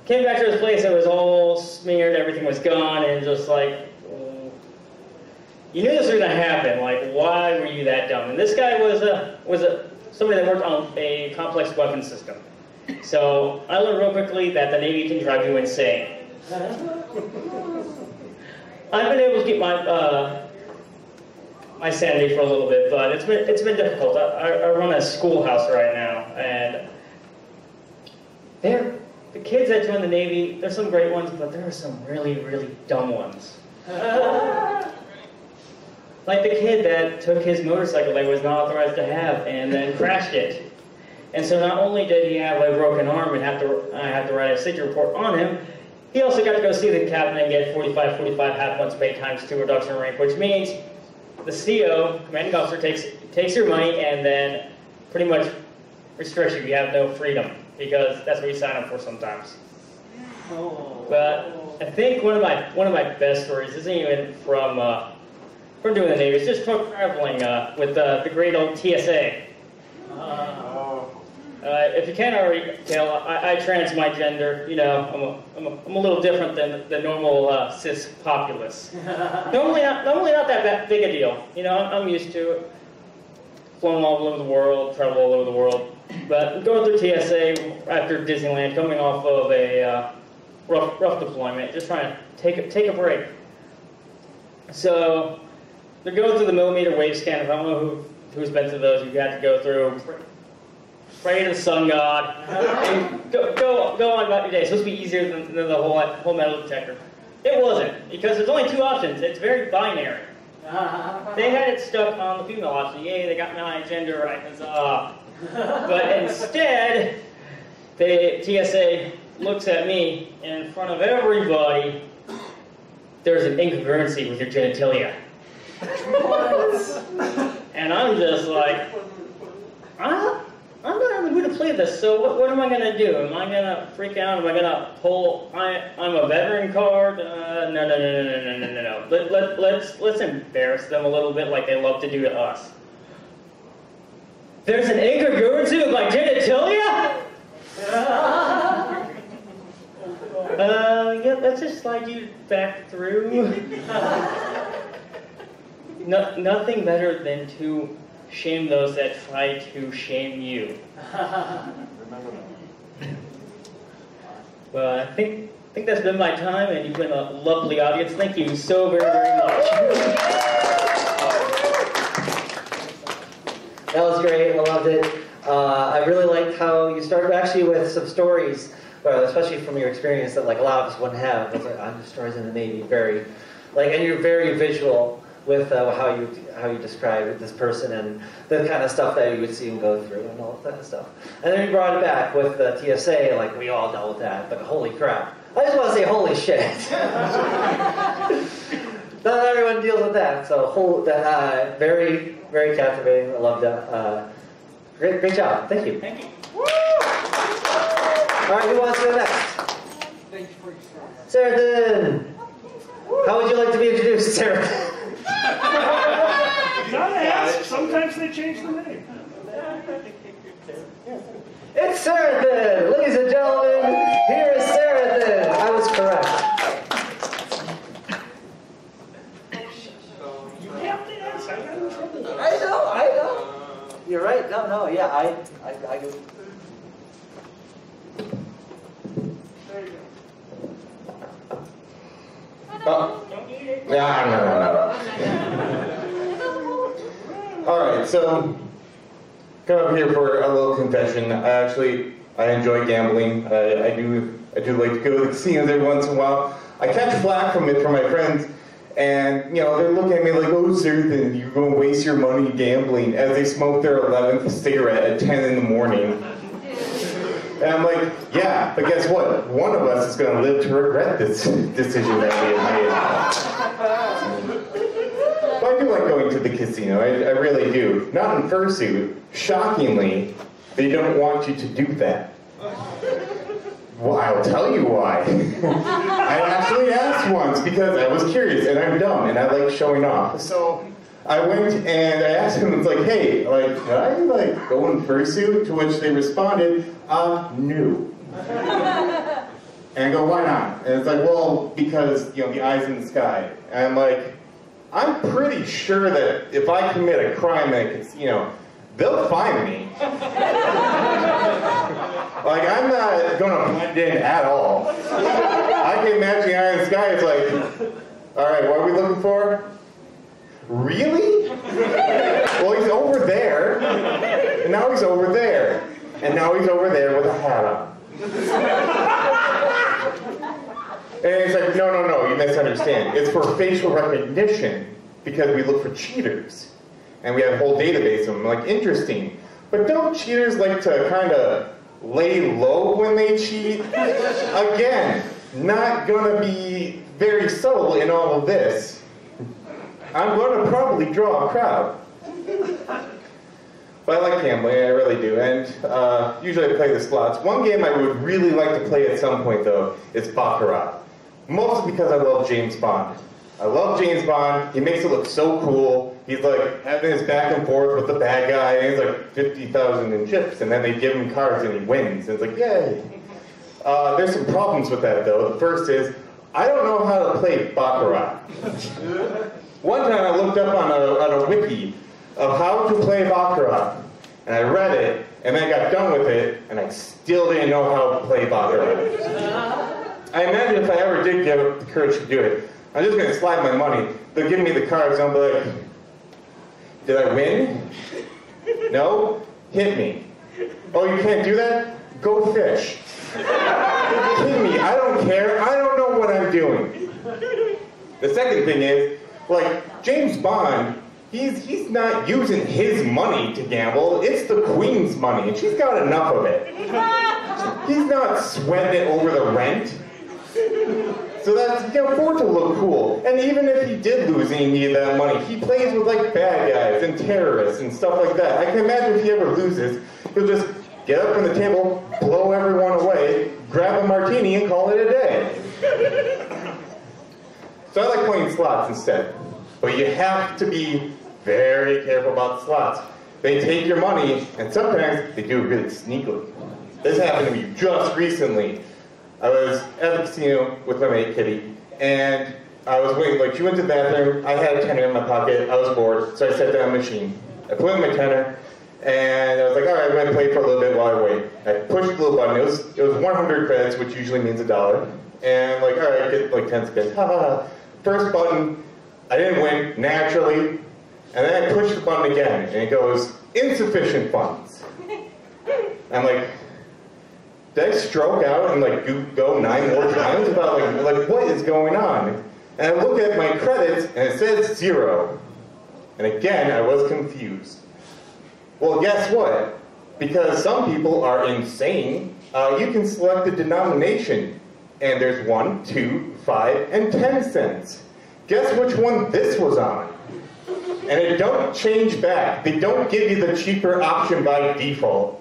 Came back to his place, it was all smeared, everything was gone, and just like, you knew this was going to happen. Like, why were you that dumb? And this guy was somebody that worked on a complex weapon system. So I learned real quickly that the Navy can drive you insane. I've been able to keep my sanity for a little bit, but it's been difficult. I run a schoolhouse right now, and the kids that join the Navy, there's some great ones, but there are some really, really dumb ones. Like the kid that took his motorcycle that he was not authorized to have and then crashed it. And so not only did he have a broken arm and I have to write a safety report on him, he also got to go see the captain and get 45 half months pay times 2 reduction in rank, which means the CO, commanding officer, takes your money and then pretty much restricts you. You have no freedom, because that's what you sign up for sometimes. But I think one of my best stories isn't even from doing the Navy. It's just from traveling with the great old TSA. If you can't already tell, I trans my gender. You know, I'm a little different than the normal cis populace. Normally not that big a deal. You know, I'm used to it. Flown all over the world, traveled all over the world. But going through TSA after Disneyland, coming off of a rough deployment, just trying to take a break. So they're going through the millimeter wave scan. I don't know who's been through those. You have to go through, pray to the sun god, and go on about your day. It's supposed to be easier than the whole metal detector. It wasn't, because there's only 2 options. It's very binary. They had it stuck on the female option. Yay, they got my gender right. Huzzah. But instead, the TSA looks at me, and in front of everybody, there's an incongruency with your genitalia. And And I'm just like, I'm not in the mood to play this, so what am I going to do? Am I going to freak out? Am I going to pull, I'm a veteran card? No. Let's embarrass them a little bit like they love to do to us. There's an incongruency with my genitalia? Yeah, let's just slide you back through. Nothing better than to shame those that try to shame you. Well, I think that's been my time, and you've been a lovely audience. Thank you so very, very much.
That was great. I loved it. I really liked how you started actually with some stories, well, especially from your experience that like a lot of us wouldn't have. It's like, I'm just stories in the Navy, very, like, and you're very visual with how you describe this person and the kind of stuff that you would see him go through and all that kind of stuff. And then you brought it back with the TSA, like we all dealt with that, but holy crap. I just want to say holy shit. Not everyone deals with that, so very, very captivating. I loved that. Great job. Thank you.
Thank you.
All right, who wants to go next?
Thank you for your
Sarah. How would you like to be introduced, Sarah?
Gotta ask. Sometimes they change the name.
It's Sarah. Ladies and gentlemen, here is Sarah. I was correct.
You have to ask. I got in trouble.
I know. You're right. No. Yeah, I do.
There you go.
No. Alright, so come up here for a little confession. I enjoy gambling. I do like to go to the casinos every once in a while. I catch flack from my friends, and they're looking at me like, "Oh, sir, then you're going to waste your money gambling," as they smoke their 11th cigarette at 10 in the morning. And I'm like, yeah, but guess what? One of us is going to live to regret this decision that we have made. But I do like going to the casino. I really do. Not in fursuit. Shockingly, they don't want you to do that. Well, I'll tell you why. I actually asked once because I was curious and I'm dumb and I like showing off. So I went and I asked them, it's like, hey, like, can I go in fursuit? To which they responded, no. And I go, why not? And it's like, well, because, the eyes in the sky. And I'm like, I'm pretty sure that if I commit a crime at a casino, they'll find me. Like, I'm not gonna blend in at all. I can imagine the eye in the sky, it's like, alright, what are we looking for? Really? Well, he's over there, and now he's over there, and now he's over there with a hat on. And it's like, no, you misunderstand. It's for facial recognition, because we look for cheaters. And we have a whole database of them. Like, interesting. But don't cheaters like to kind of lay low when they cheat? Again, not gonna be very subtle in all of this. I'm gonna probably draw a crowd. But I like gambling, I really do. And usually I play the slots. One game I would really like to play at some point, though, is Baccarat. Mostly because I love James Bond. I love James Bond. He makes it look so cool. He's like having his back and forth with the bad guy, and he's like 50,000 in chips, and then they give him cards and he wins. And it's like, yay. There's some problems with that, though. The first is, I don't know how to play Baccarat. One time I looked up on a wiki of how to play Baccarat, and I read it, and then I got done with it, and I still didn't know how to play Baccarat. I imagine if I ever did get the courage to do it, I'm just going to slide my money. They'll give me the cards, and I'll be like, did I win? No? Hit me. Oh, you can't do that? Go fish. Hit me. I don't care. I don't know what I'm doing. The second thing is, like, James Bond, he's not using his money to gamble. It's the Queen's money, and she's got enough of it. He's not sweating it over the rent.
So that he can afford to look cool. And even if he did lose and he needed that money, he plays with like bad guys and terrorists and stuff like that. I can imagine if he ever loses, he'll just get up from the table, blow everyone away, grab a martini and call it a day. So I like playing slots instead. But you have to be very careful about slots. They take your money, and sometimes they do it really sneakily. This happened to me just recently. I was at the casino with my mate Kitty, and I was waiting, like she went to the bathroom, I had a tenner in my pocket, I was bored, so I sat down on the machine. I put in my tenner, and I was like, alright, I'm going to play for a little bit while I wait. I pushed the little button, it was 100 credits, which usually means $1. And like, alright, get like 10 spins, ha ha ha. First button, I didn't win, naturally. And then I push the button again, and it goes, insufficient funds. I'm like, did I stroke out and like go 9 more times about like what is going on? And I look at my credits, and it says 0. And again, I was confused. Well, guess what? Because some people are insane, you can select the denomination. And there's 1, 2, 5, and 10 cents. Guess which one this was on? And it don't change back. They don't give you the cheaper option by default.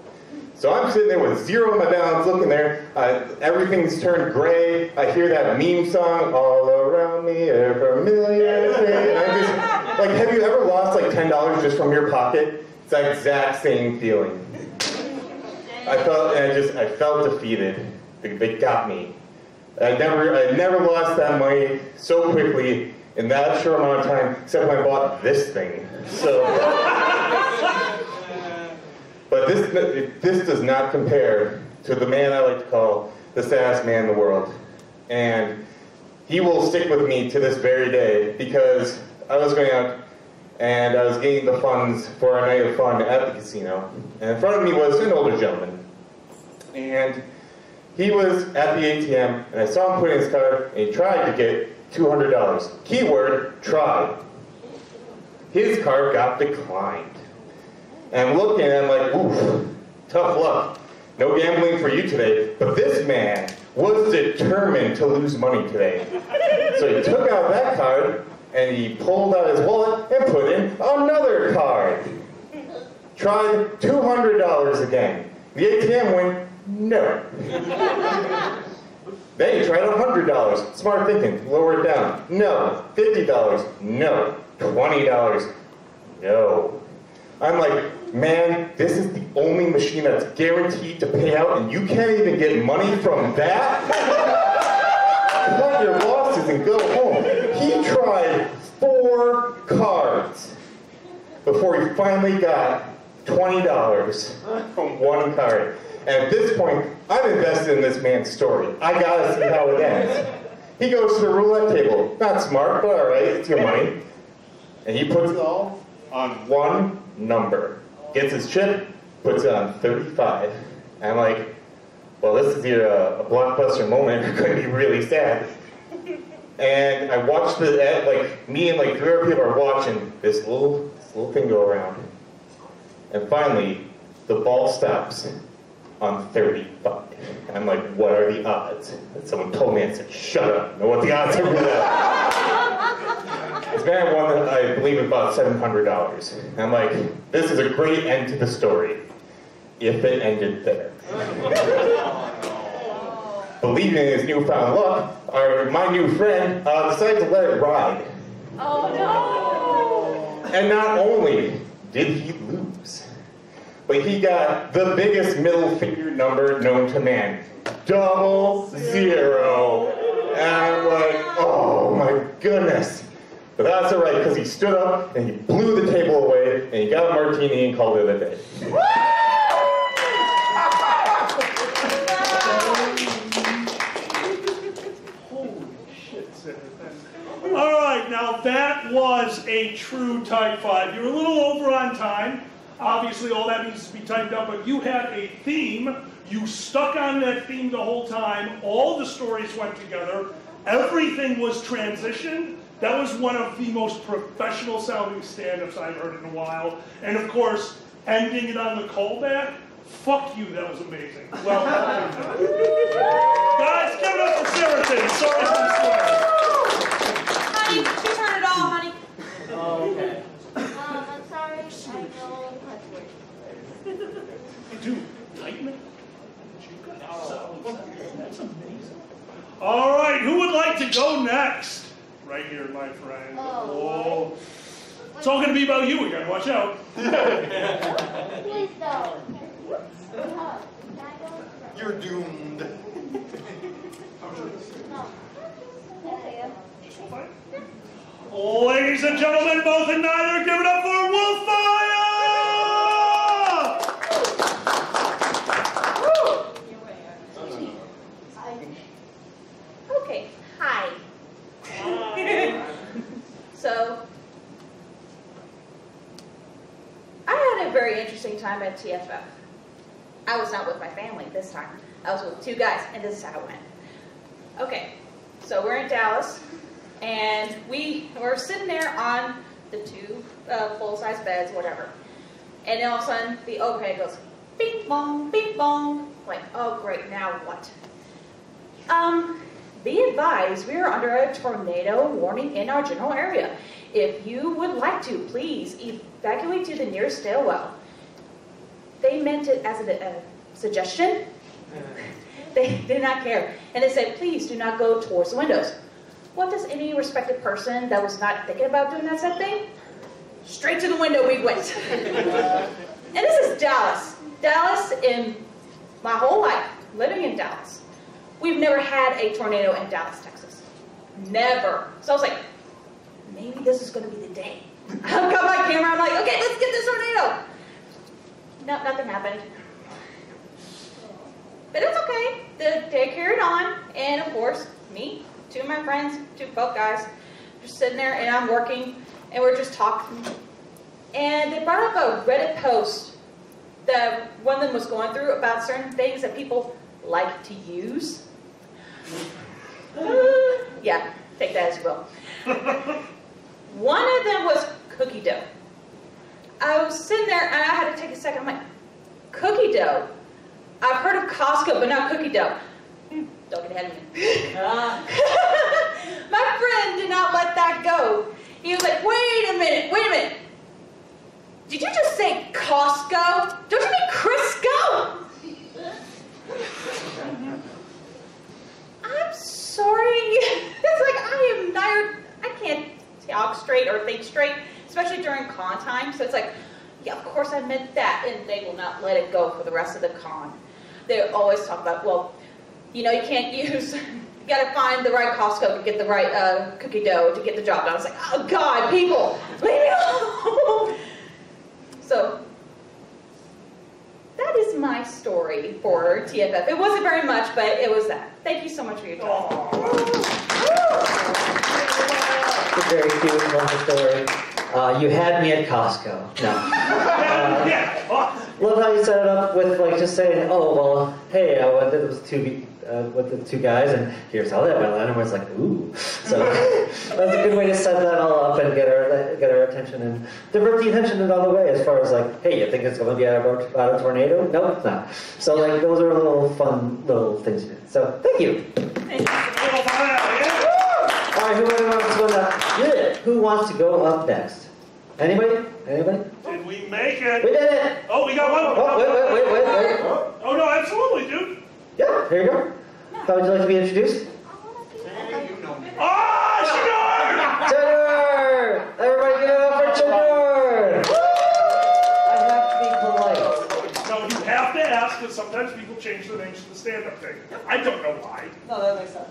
So I'm sitting there with 0 in my balance, looking there. Everything's turned gray. I hear that meme song, all around me are familiar. And I'm just, like, have you ever lost like $10 just from your pocket? It's that exact same feeling. I felt defeated. They got me. I never lost that money so quickly in that short amount of time, except when I bought this thing. So, but this does not compare to the man I like to call the saddest man in the world. And he will stick with me to this very day, because I was going out and I was getting the funds for a night of fun at the casino. And in front of me was an older gentleman. And he was at the ATM, and I saw him put in his card, and he tried to get $200. Keyword, try. His card got declined. And I'm looking at him like, oof, tough luck. No gambling for you today. But this man was determined to lose money today. So he took out that card, and he pulled out his wallet and put in another card. Tried $200 again. The ATM went, no. Then he tried $100. Smart thinking. Lower it down. No. $50. No. $20. No. I'm like, man, this is the only machine that's guaranteed to pay out, and you can't even get money from that? Cut your losses and go home. He tried 4 cards before he finally got $20 from one card. And at this point, I'm invested in this man's story. I gotta see how it ends. He goes to the roulette table. Not smart, but alright, it's your money. And he puts it all on one number. Gets his chip, puts it on 35. And I'm like, well, this is either a blockbuster moment or going to be really sad. And I watched me and like 3 other people are watching this little thing go around. And finally, the ball stops on 35. And I'm like, what are the odds? And someone told me, I said, shut up, know what the odds are for that. This man won, I believe, about $700. And I'm like, this is a great end to the story, if it ended there. Believing in his newfound luck, my new friend decided to let it ride.
Oh no!
And not only did he lose, but he got the biggest middle finger number known to man. 00. And I'm like, oh my goodness. But that's alright, because he stood up and he blew the table away and he got a martini and called it a day.
Holy shit, alright, now that was a true Type 5. You're a little over on time. Obviously, all that needs to be typed up, but you had a theme. You stuck on that theme the whole time. All the stories went together. Everything was transitioned. That was one of the most professional sounding stand-ups I've heard in a while. And of course, ending it on the callback, fuck you, that was amazing. Well done. Guys, give it up for Sheraton. Sorry for the swear.
Honey, you heard it all, honey.
Okay.
I'm sorry, I know cuss words.
Dude, tighten it. That's amazing. All right, who would like to go next? Right here, my friend. Oh. It's all going to be about you. We got to watch out.
Please don't.
You're doomed.
Ladies and gentlemen, both and neither, give it up for Wolfire!
Okay, hi. So, I had a very interesting time at TFF. I was not with my family this time. I was with two guys, and this is how it went. Okay, so we're in Dallas, and we were sitting there on the two full-size beds, whatever. And then all of a sudden, the overhead goes, bing bong, bing bong. Like, oh great, now what? Be advised, we are under a tornado warning in our general area. If you would like to, please evacuate to the nearest stairwell. They meant it as a suggestion. They did not care. And they said, please do not go towards the windows. What does any respected person that was not thinking about doing that said thing? Straight to the window we went. And this is Dallas. Dallas, in my whole life, living in Dallas, we've never had a tornado in Dallas, Texas. Never. So I was like, maybe this is going to be the day. I've got my camera, I'm like, okay, let's get this tornado. No, nothing happened. But it's okay. The day carried on, and of course, me, two of my friends, both guys, just sitting there, and I'm working, and we're just talking. And they brought up a Reddit post that one of them was going through about certain things that people like to use. Yeah, take that as you will. One of them was cookie dough. I was sitting there, and I had to take a second. I'm like, cookie dough? I've heard of Costco, but not cookie dough. Don't get ahead of me. My friend did not let that go. He was like, wait a minute. Did you just say Costco? Don't you mean Crisco? I'm sorry. It's like I can't talk straight or think straight, especially during con time. So it's like, yeah, of course I meant that, and they will not let it go for the rest of the con. They always talk about, well, you know, you can't use, you gotta find the right Costco to get the right cookie dough to get the job done. I was like, oh God, people, leave me alone. So, that is my story for TFF. It wasn't very much, but it was that. Thank you so much for your time.
It's a very cute, wonderful story. You had me at Costco. No. Love how you set it up with like just saying, oh well, hey, I went with the two guys, and here's how that went. And everyone's like, ooh. So that's a good way to set that all up and get our attention and divert the attention in other way. As far as like, hey, you think it's going to be out of a tornado? No, it's not. So like those are little fun little things to do. So thank you. All right, who wants to go up next? Anybody?
Did we make it?
We did it!
Oh, we got one more.
Oh, wait.
Oh, no, absolutely, dude.
Yeah, here you go. How would you like to be introduced?
Ah,
Chenor! Everybody give it up for Chenor! I have to be polite.
No, you have to ask, because sometimes people change their names to the stand-up thing. I don't know why.
No, that makes sense.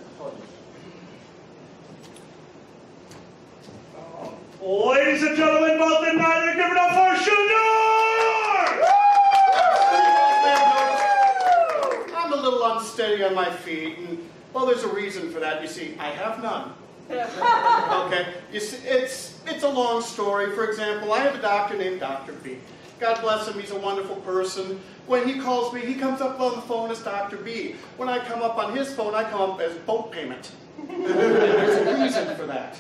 Ladies and gentlemen, both and neither, give it up for Chenor!
I'm a little unsteady on my feet, and well, there's a reason for that. You see, I have none. Okay, you see, it's a long story. For example, I have a doctor named Dr. B. God bless him, he's a wonderful person. When he calls me, he comes up on the phone as Dr. B. When I come up on his phone, I come up as boat payment. There's a reason for that.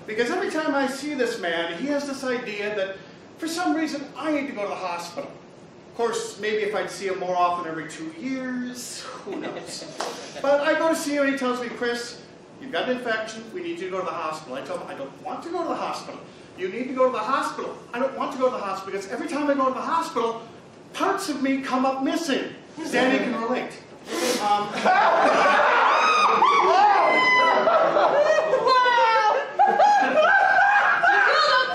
Because every time I see this man, he has this idea that for some reason I need to go to the hospital. Of course, maybe if I'd see him more often every 2 years, who knows. But I go to see him and he tells me, Chris, you've got an infection, we need you to go to the hospital. I tell him, I don't want to go to the hospital. You need to go to the hospital. I don't want to go to the hospital because every time I go to the hospital, parts of me come up missing. Sandy can relate.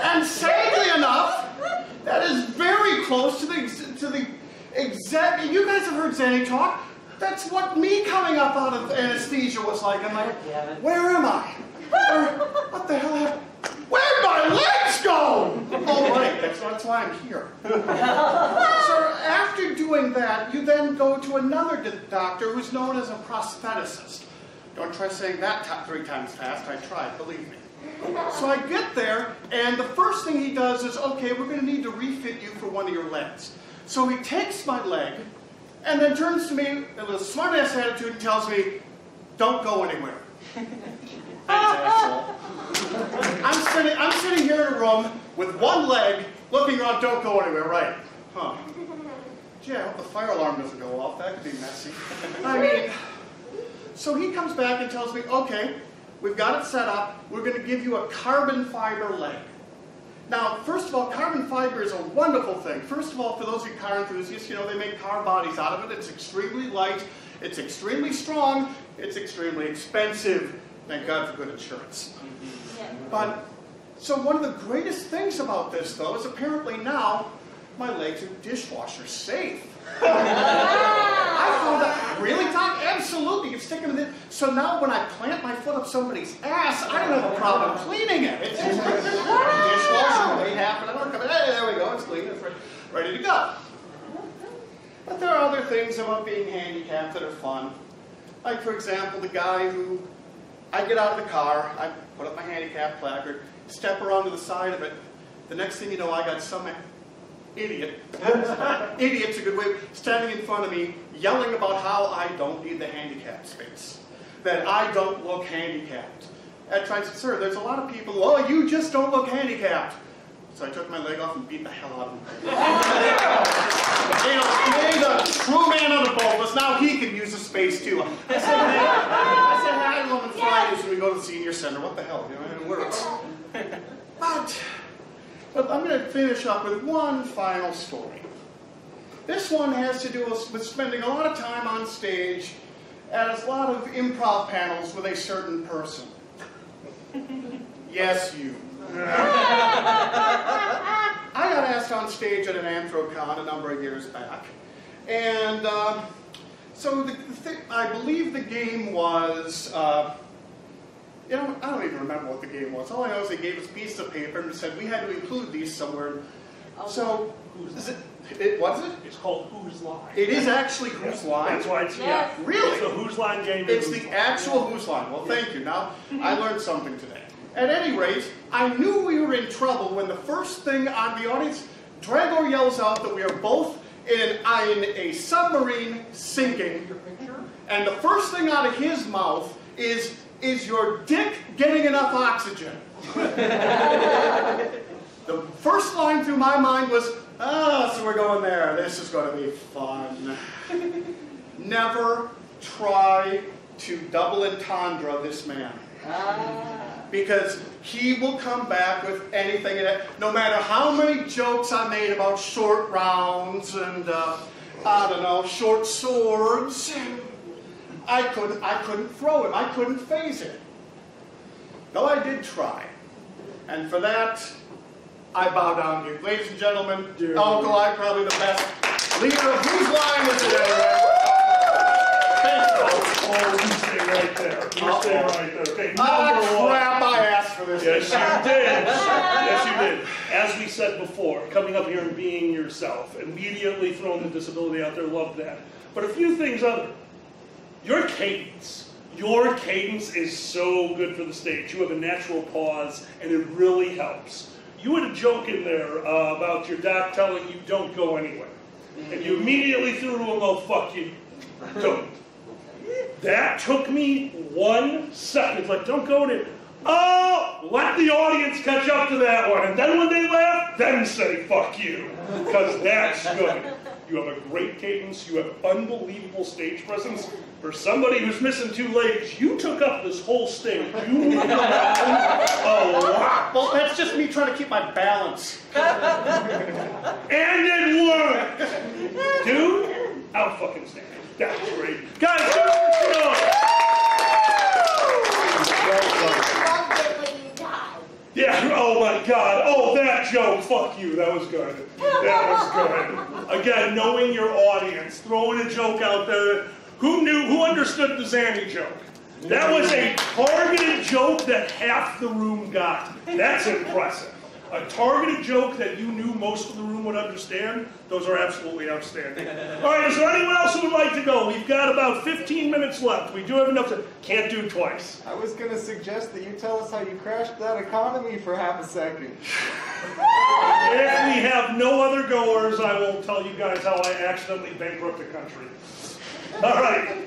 And sadly enough, that is very close to the exact. You guys have heard Zanny talk. That's what me coming up out of anesthesia was like. I'm like, where am I? What the hell happened? Where'd my legs go? Oh, right, that's why I'm here. So after doing that, you then go to another doctor who's known as a prostheticist. Don't try saying that 3 times fast. I tried, believe me. So I get there, and the first thing he does is, okay, we're going to need to refit you for one of your legs. So he takes my leg, and then turns to me with a smart-ass attitude and tells me, don't go anywhere. I'm sitting here in a room with one leg, looking around, don't go anywhere, right? Huh. Gee, I hope the fire alarm doesn't go off. That could be messy. I mean, so he comes back and tells me, okay, we've got it set up. We're going to give you a carbon fiber leg. Now, first of all, carbon fiber is a wonderful thing. First of all, for those of you car enthusiasts, you know, they make car bodies out of it. It's extremely light. It's extremely strong. It's extremely expensive. Thank God for good insurance. But, so one of the greatest things about this, though, is apparently now my legs are dishwasher safe. I found out, really, Doc? Absolutely. You can stick them in there. So now when I plant my foot up somebody's ass, I don't have a problem cleaning it. It's just like dishwasher, wait half an hour, come in, hey, there we go, it's clean, it's ready to go. But there are other things about being handicapped that are fun. Like, for example, the guy who, I get out of the car, I put up my handicap placard, step around to the side of it. The next thing you know, I got some idiot, idiot's a good way, standing in front of me, yelling about how I don't need the handicap space, that I don't look handicapped. I tried to say, sir, there's a lot of people who, oh, you just don't look handicapped. So I took my leg off and beat the hell out of him. You know, made a true man out of both of us. Now he can use the space too. I said, hey, I love on Fridays when we go to the senior center. What the hell? You know, it works. But I'm going to finish up with one final story. This one has to do with spending a lot of time on stage at a lot of improv panels with a certain person. Yes, you. I got asked on stage at an Anthrocon a number of years back. And so I believe the game was, you know, I don't even remember what the game was. All I know is they gave us a piece of paper and said we had to include these somewhere. So, what is it?
It's called Whose Line.
It is actually Whose Line?
That's why it's,
yeah. Really?
It's the Whose Line game.
It's the actual Whose Line. Well, thank you. Now, I learned something today. At any rate, I knew we were in trouble when the first thing on the audience, Dragor yells out that we are both in a submarine sinking. And the first thing out of his mouth is your dick getting enough oxygen? The first line through my mind was, oh, so we're going there. This is going to be fun. Never try to double entendre this man. Because he will come back with anything in it. No matter how many jokes I made about short rounds and, I don't know, short swords, I couldn't throw him. I couldn't phase it. Though I did try. And for that, I bow down to you. Ladies and gentlemen, Uncle I, probably the best leader of Whose Line was today.
Oh, you stay right there. You stay right there. Okay,
crap, I asked for this.
Yes, you did. Yes, you did. As we said before, coming up here and being yourself, immediately throwing the disability out there, love that. But a few things other. Your cadence is so good for the stage. You have a natural pause, and it really helps. You had a joke in there about your doc telling you don't go anywhere. And you immediately threw to him, oh, fuck you, don't. That took me 1 second. It's like, don't go there. Oh, let the audience catch up to that one. And then when they laugh, then say, fuck you. Because that's good. You have a great cadence. You have unbelievable stage presence. For somebody who's missing 2 legs, you took up this whole stage. You moved around a lot.
Well, that's just me trying to keep my balance.
And it worked! Dude, out-fucking-standing. That was great. Guys, give it a show! Yeah, oh my God. Oh, that joke. Fuck you. That was good. That was good. Again, knowing your audience, throwing a joke out there. Who understood the Zanny joke? That was a targeted joke that half the room got. That's impressive. A targeted joke that you knew most of the room would understand, those are absolutely outstanding. All right, is there anyone else who would like to go? We've got about 15 minutes left. We do have enough to, can't do twice.
I was going to suggest that you tell us how you crashed that economy for half a second.
If we have no other goers, I will tell you guys how I accidentally bankrupt the country. All right,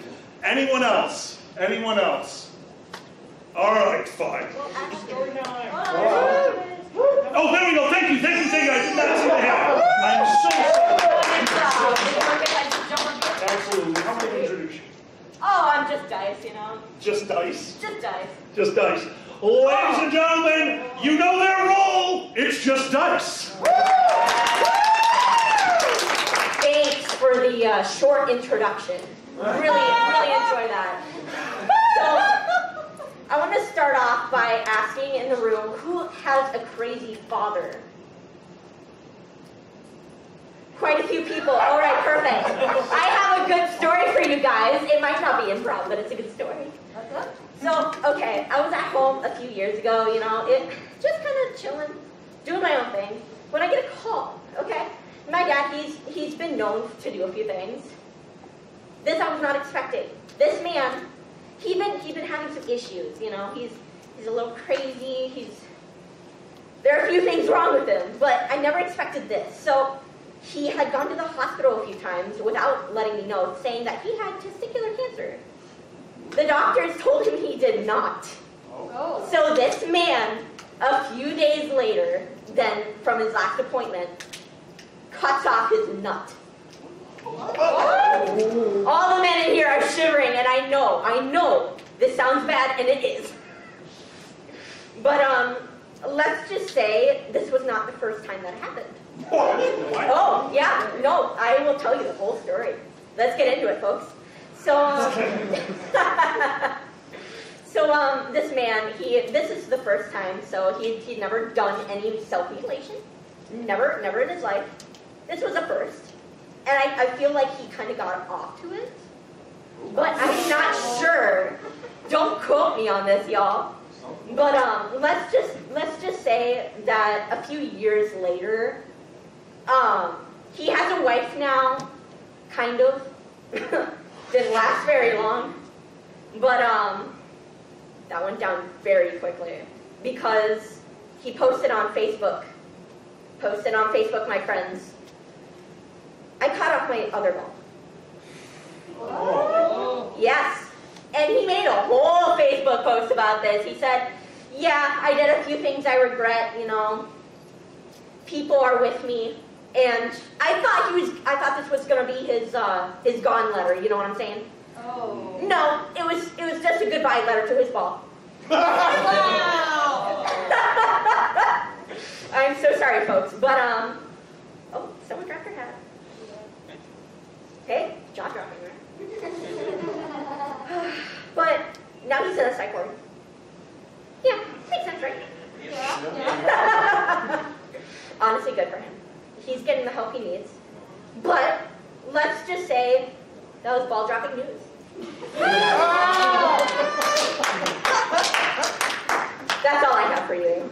anyone else? Anyone else? All right, fine. Oh, there we go. Thank you. Thank you. Thank you. I did not see the hat. I'm so sorry. Absolutely. How many introduce you?
Oh, I'm just Dice, you know.
Just Dice?
Just Dice.
Just Dice. Ladies and gentlemen, you know their role. It's just Dice.
Thanks for the short introduction. Really enjoy that. So, I want to start off by asking in the room, who has a crazy father? Quite a few people. All right, perfect. I have a good story for you guys. It might not be improv, but it's a good story. So, okay, I was at home a few years ago, you know, just kind of chilling, doing my own thing, when I get a call, okay? My dad, he's been known to do a few things. This I was not expecting. This man, he'd been having some issues, you know. He's a little crazy. There are a few things wrong with him, but I never expected this. So he had gone to the hospital a few times without letting me know, saying that he had testicular cancer. The doctors told him he did not. Oh. So this man, a few days later, then from his last appointment, cuts off his nut. Oh. All the men in here are shivering, and I know, this sounds bad, and it is. But let's just say this was not the first time that happened. Oh, yeah, no, I will tell you the whole story. Let's get into it, folks. So, this man, this is the first time, so he'd never done any self-mutilation. Never in his life. This was a first. And I feel like he kind of got off to it. But I'm not sure. Don't quote me on this, y'all. But let's just say that a few years later, he has a wife now, kind of. Didn't last very long. But that went down very quickly because he posted on Facebook. My friends. I cut off my other ball. Oh. Yes. And he made a whole Facebook post about this. He said, yeah, I did a few things I regret, you know. People are with me. And I thought this was gonna be his gone letter, you know what I'm saying? Oh. No, it was just a goodbye letter to his ball. Wow. I'm so sorry, folks, but oh, someone dropped her hat. Okay, jaw dropping, right? But now he's in a psych ward. Yeah, makes sense, right? Yeah. Honestly, good for him. He's getting the help he needs. But let's just say that was ball dropping news. That's all I have for you.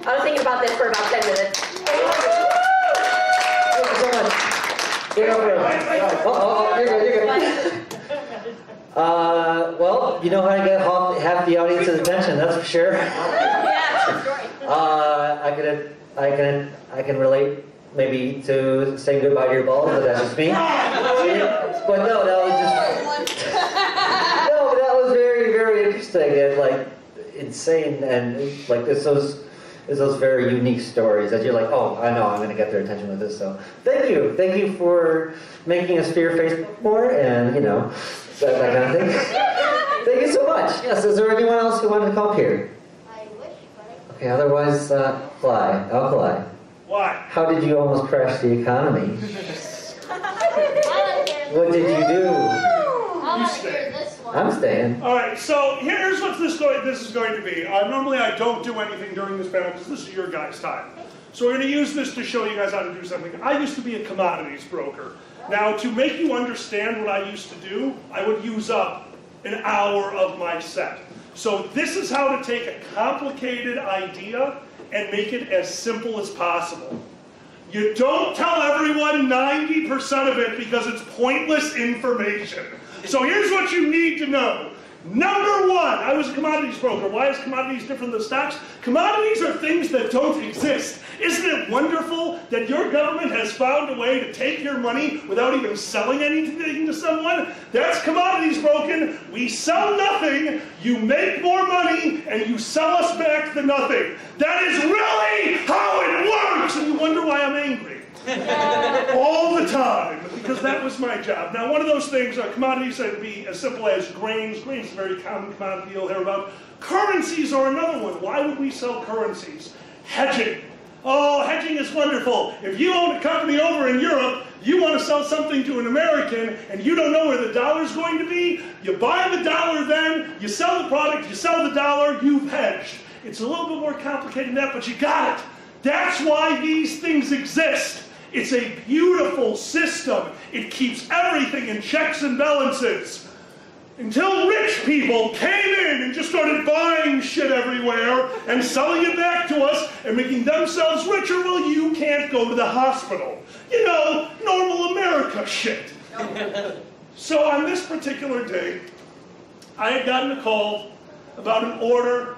I was thinking about this for about 10 minutes.
Thank you so much. You're good. Well, you know how to get half the audience's attention, that's for sure. I can relate maybe to saying goodbye to your balls, but that's just me. But no, that was very, very interesting and like insane, and like this was is those very unique stories that you're like, oh, I know I'm going to get their attention with this. So thank you for making us fear Facebook more, and that kind of thing. Thank you so much. Yes, is there anyone else who wanted to come up here?
I wish, but
Okay, otherwise, Alkali.
Why?
How did you almost crash the economy? What did you do?
You stay.
I'm staying.
All right, so here's what this is going to be. Normally I don't do anything during this panel because this is your guys' time. So we're going to use this to show you guys how to do something. I used to be a commodities broker. Now, to make you understand what I used to do, I would use up an hour of my set. So this is how to take a complicated idea and make it as simple as possible. You don't tell everyone 90% of it because it's pointless information. So here's what you need to know. Number one, I was a commodities broker. Why is commodities different than stocks? Commodities are things that don't exist. Isn't it wonderful that your government has found a way to take your money without even selling anything to someone? That's commodities broken. We sell nothing, you make more money, and you sell us back the nothing. That is really how it works! And you wonder why I'm angry. All the time, because that was my job. Now, one of those things, commodities would be as simple as grains. Grains is a very common commodity you'll hear about. Currencies are another one. Why would we sell currencies? Hedging. Oh, hedging is wonderful. If you own a company over in Europe, you want to sell something to an American, and you don't know where the dollar's going to be, you buy the dollar then, you sell the product, you sell the dollar, you've hedged. It's a little bit more complicated than that, but you got it. That's why these things exist. It's a beautiful system. It keeps everything in checks and balances. Until rich people came in and just started buying shit everywhere and selling it back to us and making themselves richer, well, you can't go to the hospital. You know, normal America shit. So on this particular day, I had gotten a call about an order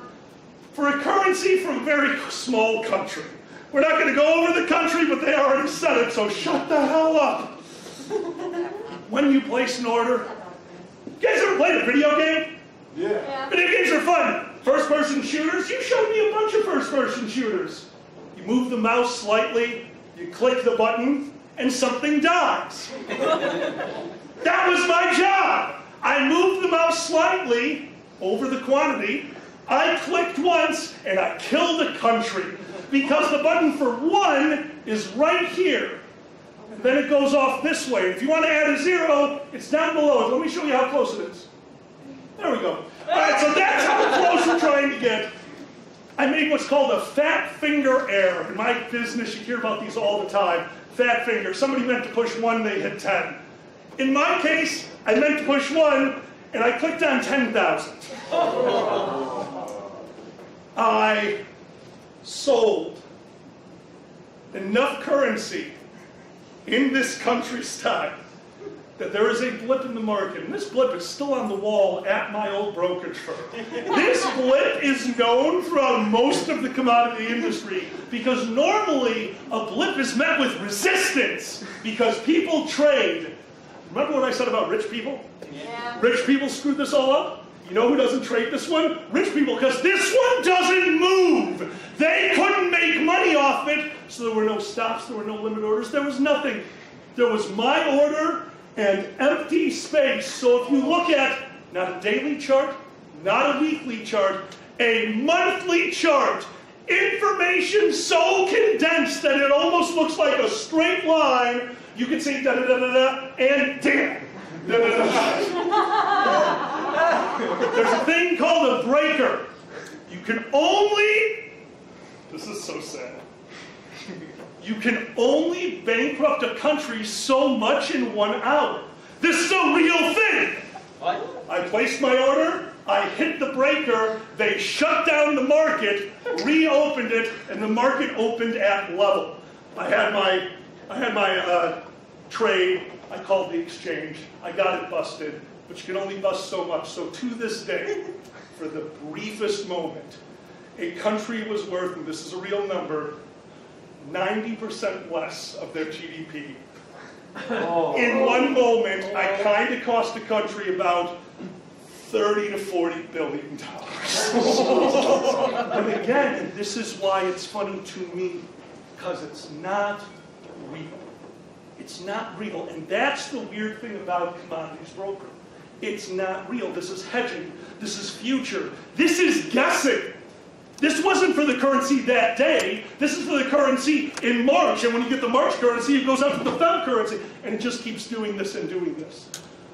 for a currency from a very small country. We're not going to go over the country, but they already said it, so shut the hell up. When you place an order, you guys ever played a video game?
Yeah.
Video games are fun. First-person shooters, you showed me a bunch of first-person shooters. You move the mouse slightly, you click the button, and something dies. That was my job. I moved the mouse slightly over the quantity, I clicked once, and I killed a country. Because the button for one is right here. And then it goes off this way. If you want to add a 0, it's down below. Let me show you how close it is. There we go. All right, so that's how close we're trying to get. I made what's called a fat finger error. In my business, you hear about these all the time. Fat finger. Somebody meant to push 1, they hit 10. In my case, I meant to push 1, and I clicked on 10,000. I sold enough currency in this country's time that there is a blip in the market. And this blip is still on the wall at my old brokerage firm. This blip is known throughout most of the commodity industry because normally a blip is met with resistance because people trade. Remember what I said about rich people? Yeah. Rich people screwed this all up? You know who doesn't trade this one? Rich people, because this one doesn't move. They couldn't make money off it, so there were no stops, there were no limit orders, there was nothing. There was my order and empty space. So if you look at, not a daily chart, not a weekly chart, a monthly chart, information so condensed that it almost looks like a straight line, you can see da-da-da-da-da and damn. There's a thing called a breaker. You can only, this is so sad, you can only bankrupt a country so much in 1 hour. This is a real thing. What? I placed my order, I hit the breaker, they shut down the market, reopened it, and the market opened at level. I had my trade, I called the exchange, I got it busted, but you can only bust so much. So to this day, for the briefest moment, a country was worth, and this is a real number, 90% less of their GDP. Oh. In one moment, I kind of cost a country about $30 to $40 billion. And again, this is why it's funny to me, because it's not real. It's not real, and that's the weird thing about commodities broker. It's not real. This is hedging. This is future. This is guessing. This wasn't for the currency that day. This is for the currency in March, and when you get the March currency, it goes out to the Feb currency, and it just keeps doing this and doing this.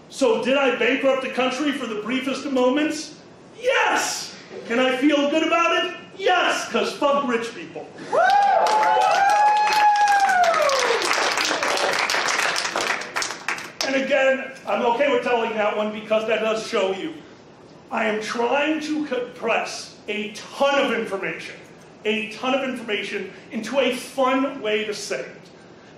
So did I bankrupt the country for the briefest of moments? Yes! Can I feel good about it? Yes, because fuck rich people. And again, I'm okay with telling that one because that does show you. I am trying to compress a ton of information into a fun way to say it.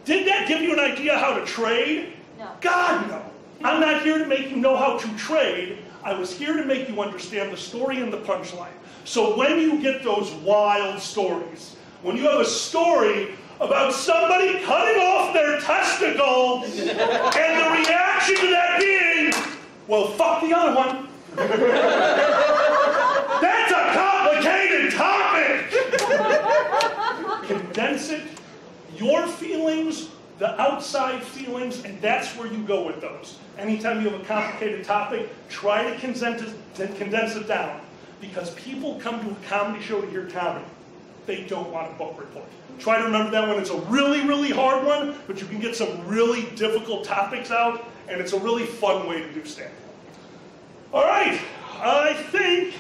Did that give you an idea how to trade?
No.
God, no. I'm not here to make you know how to trade. I was here to make you understand the story and the punchline. So when you get those wild stories, when you have a story about somebody cutting off their testicle and the reaction to that being, well, fuck the other one. That's a complicated topic. Condense it, your feelings, the outside feelings, and that's where you go with those. Anytime you have a complicated topic, try to condense it down. Because people come to a comedy show to hear comedy. They don't want a book report. Try to remember that when it's a really, really hard one, but you can get some really difficult topics out, and it's a really fun way to do stand-up. All right, I think,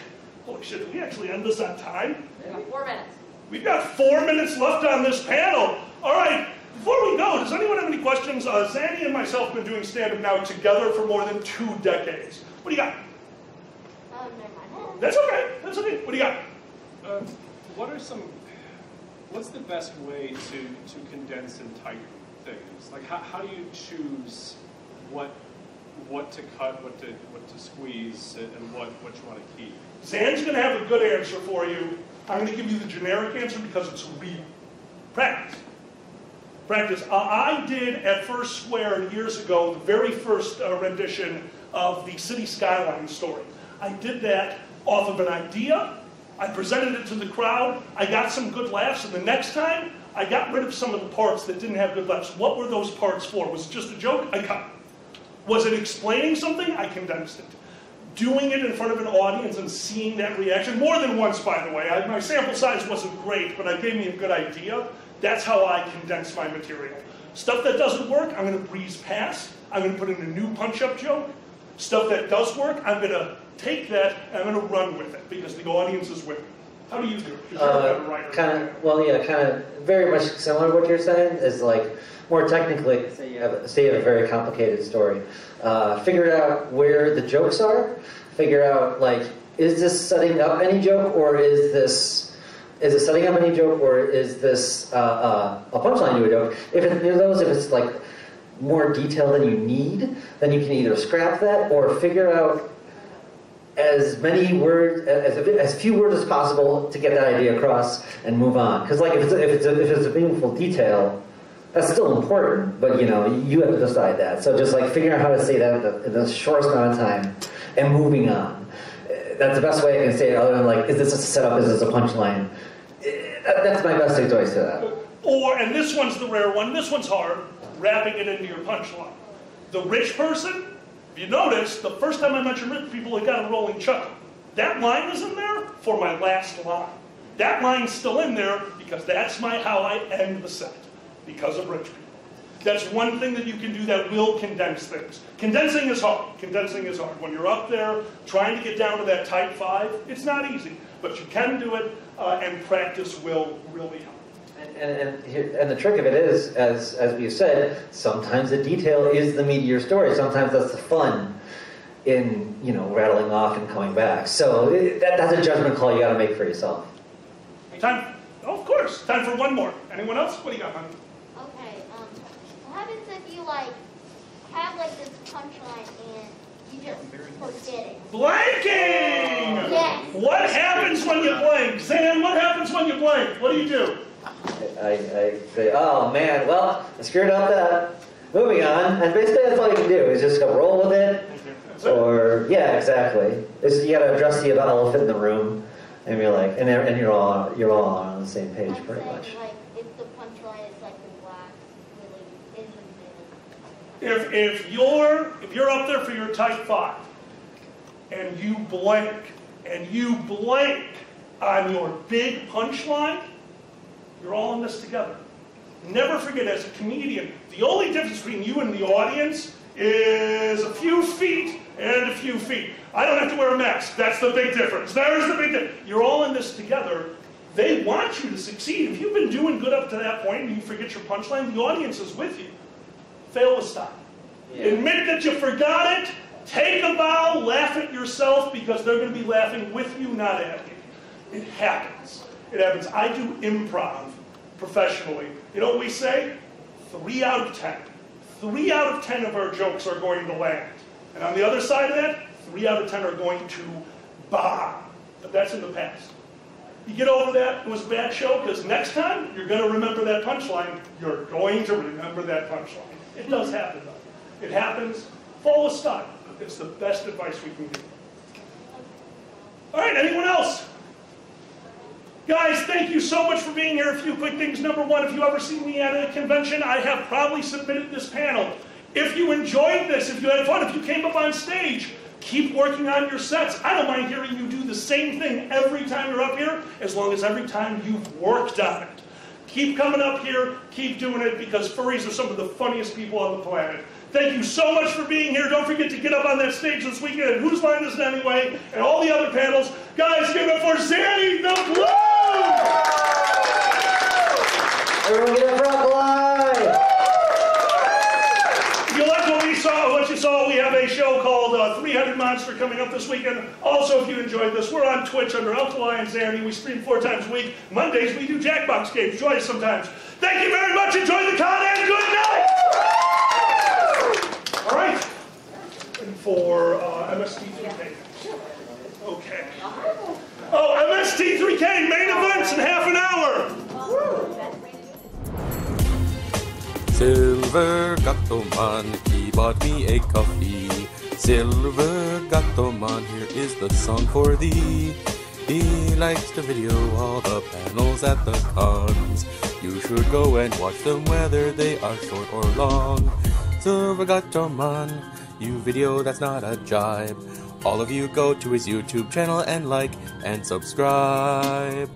holy shit, did we actually end this on time?
We have 4 minutes.
We've got 4 minutes left on this panel. All right, before we go, does anyone have any questions? Zanny and myself have been doing stand-up now together for more than 2 decades. What do you got?
Never mind.
That's okay, that's okay. What do you got?
What's the best way to condense and tighten things? Like how do you choose what to cut, what to squeeze, and what you want to keep?
Zan's going to have a good answer for you. I'm going to give you the generic answer because it's real. Practice. Practice. I did at Fursquared years ago, the very first rendition of the city skyline story. I did that off of an idea. I presented it to the crowd. I got some good laughs, and the next time, I got rid of some of the parts that didn't have good laughs. What were those parts for? Was it just a joke? I cut it. Was it explaining something? I condensed it. Doing it in front of an audience and seeing that reaction, more than once, by the way. My sample size wasn't great, but it gave me a good idea. That's how I condense my material. Stuff that doesn't work, I'm going to breeze past. I'm going to put in a new punch-up joke. Stuff that does work, I'm going to take that and I'm going to run with it because the audience is with me. How do you do it? Because you're a better writer.
Kind of very much similar to what you're saying, is like more technically, say you have a very complicated story. Figure out where the jokes are. Figure out, like, is this setting up any joke, or is it setting up any joke, or is this a punchline to a joke? If it's like more detail than you need, then you can either scrap that or figure out as many words, as few words as possible to get that idea across and move on. Because like if it's a meaningful detail, that's still important, but you have to decide that. So just like figuring out how to say that in the shortest amount of time and moving on. That's the best way I can say it, other than like, is this a setup, is this a punchline? That's my best advice to that.
And this one's the rare one, this one's hard, wrapping it into your punchline. The rich person, if you notice, the first time I mentioned rich people, it got a rolling chuckle. That line is in there for my last line. That line's still in there because that's how I end the set, because of rich people. That's one thing that you can do that will condense things. Condensing is hard. Condensing is hard. When you're up there trying to get down to that tight 5, it's not easy, but you can do it, and practice will really help.
And the trick of it is, as we've said, sometimes the detail is the meat of your story. Sometimes that's the fun in rattling off and coming back. So that's a judgment call you got to make for yourself.
Time, of course. Time for one more. Anyone else? What do you got, honey?
Okay. What happens if you have this punchline and you just forget it?
Blanking.
Yes.
What happens when you blank? Zan, what happens when you blank? What do you do?
I say, oh man, well, I screwed up that. Moving on, and basically that's all you can do, is just go roll with it. Or yeah, exactly. You gotta address the elephant in the room, and you're like, and you're all on the same page pretty much.
Like, if the punchline is like relaxed, really in the middle.
If you're up there for your type 5, and you blank on your big punchline, you're all in this together. Never forget, as a comedian, the only difference between you and the audience is a few feet and a few feet. I don't have to wear a mask. That's the big difference. There's the big difference. You're all in this together. They want you to succeed. If you've been doing good up to that point and you forget your punchline, the audience is with you. Fail with style. Yeah. Admit that you forgot it. Take a bow. Laugh at yourself because they're going to be laughing with you, not at you. It happens. It happens. I do improv professionally. You know what we say? 3 out of 10. 3 out of 10 of our jokes are going to land. And on the other side of that, 3 out of 10 are going to bomb. But that's in the past. You get over that, it was a bad show, because next time, you're going to remember that punchline. You're going to remember that punchline. It does happen, though. It happens. Follow style. It's the best advice we can give. All right, anyone else? Guys, thank you so much for being here. A few quick things. Number one, if you ever see me at a convention, I have probably submitted this panel. If you enjoyed this, if you had fun, if you came up on stage, keep working on your sets. I don't mind hearing you do the same thing every time you're up here, as long as every time you've worked on it. Keep coming up here, keep doing it, because furries are some of the funniest people on the planet. Thank you so much for being here. Don't forget to get up on that stage this weekend at Whose Line Is It Anyway, and all the other panels. Guys, give it up for Zanny the Blue!
Everyone get up for Uncle Eye!
If you like what you saw, we have a show called 300 Monster coming up this weekend. Also, if you enjoyed this, we're on Twitch under Uncle Eye and Zanny. We stream 4 times a week. Mondays, we do Jackbox games. Join us sometimes. Thank you very much. Enjoy the con and good night! All right. And for MST3K. Okay. Oh, MST3K, main events in half an hour.
Silver Gattoman, he bought me a coffee. Silver Gattoman, here is the song for thee. He likes to video all the panels at the cons. You should go and watch them whether they are short or long. Silver Gattoman, you video that's not a jibe. All of you go to his YouTube channel and like and subscribe.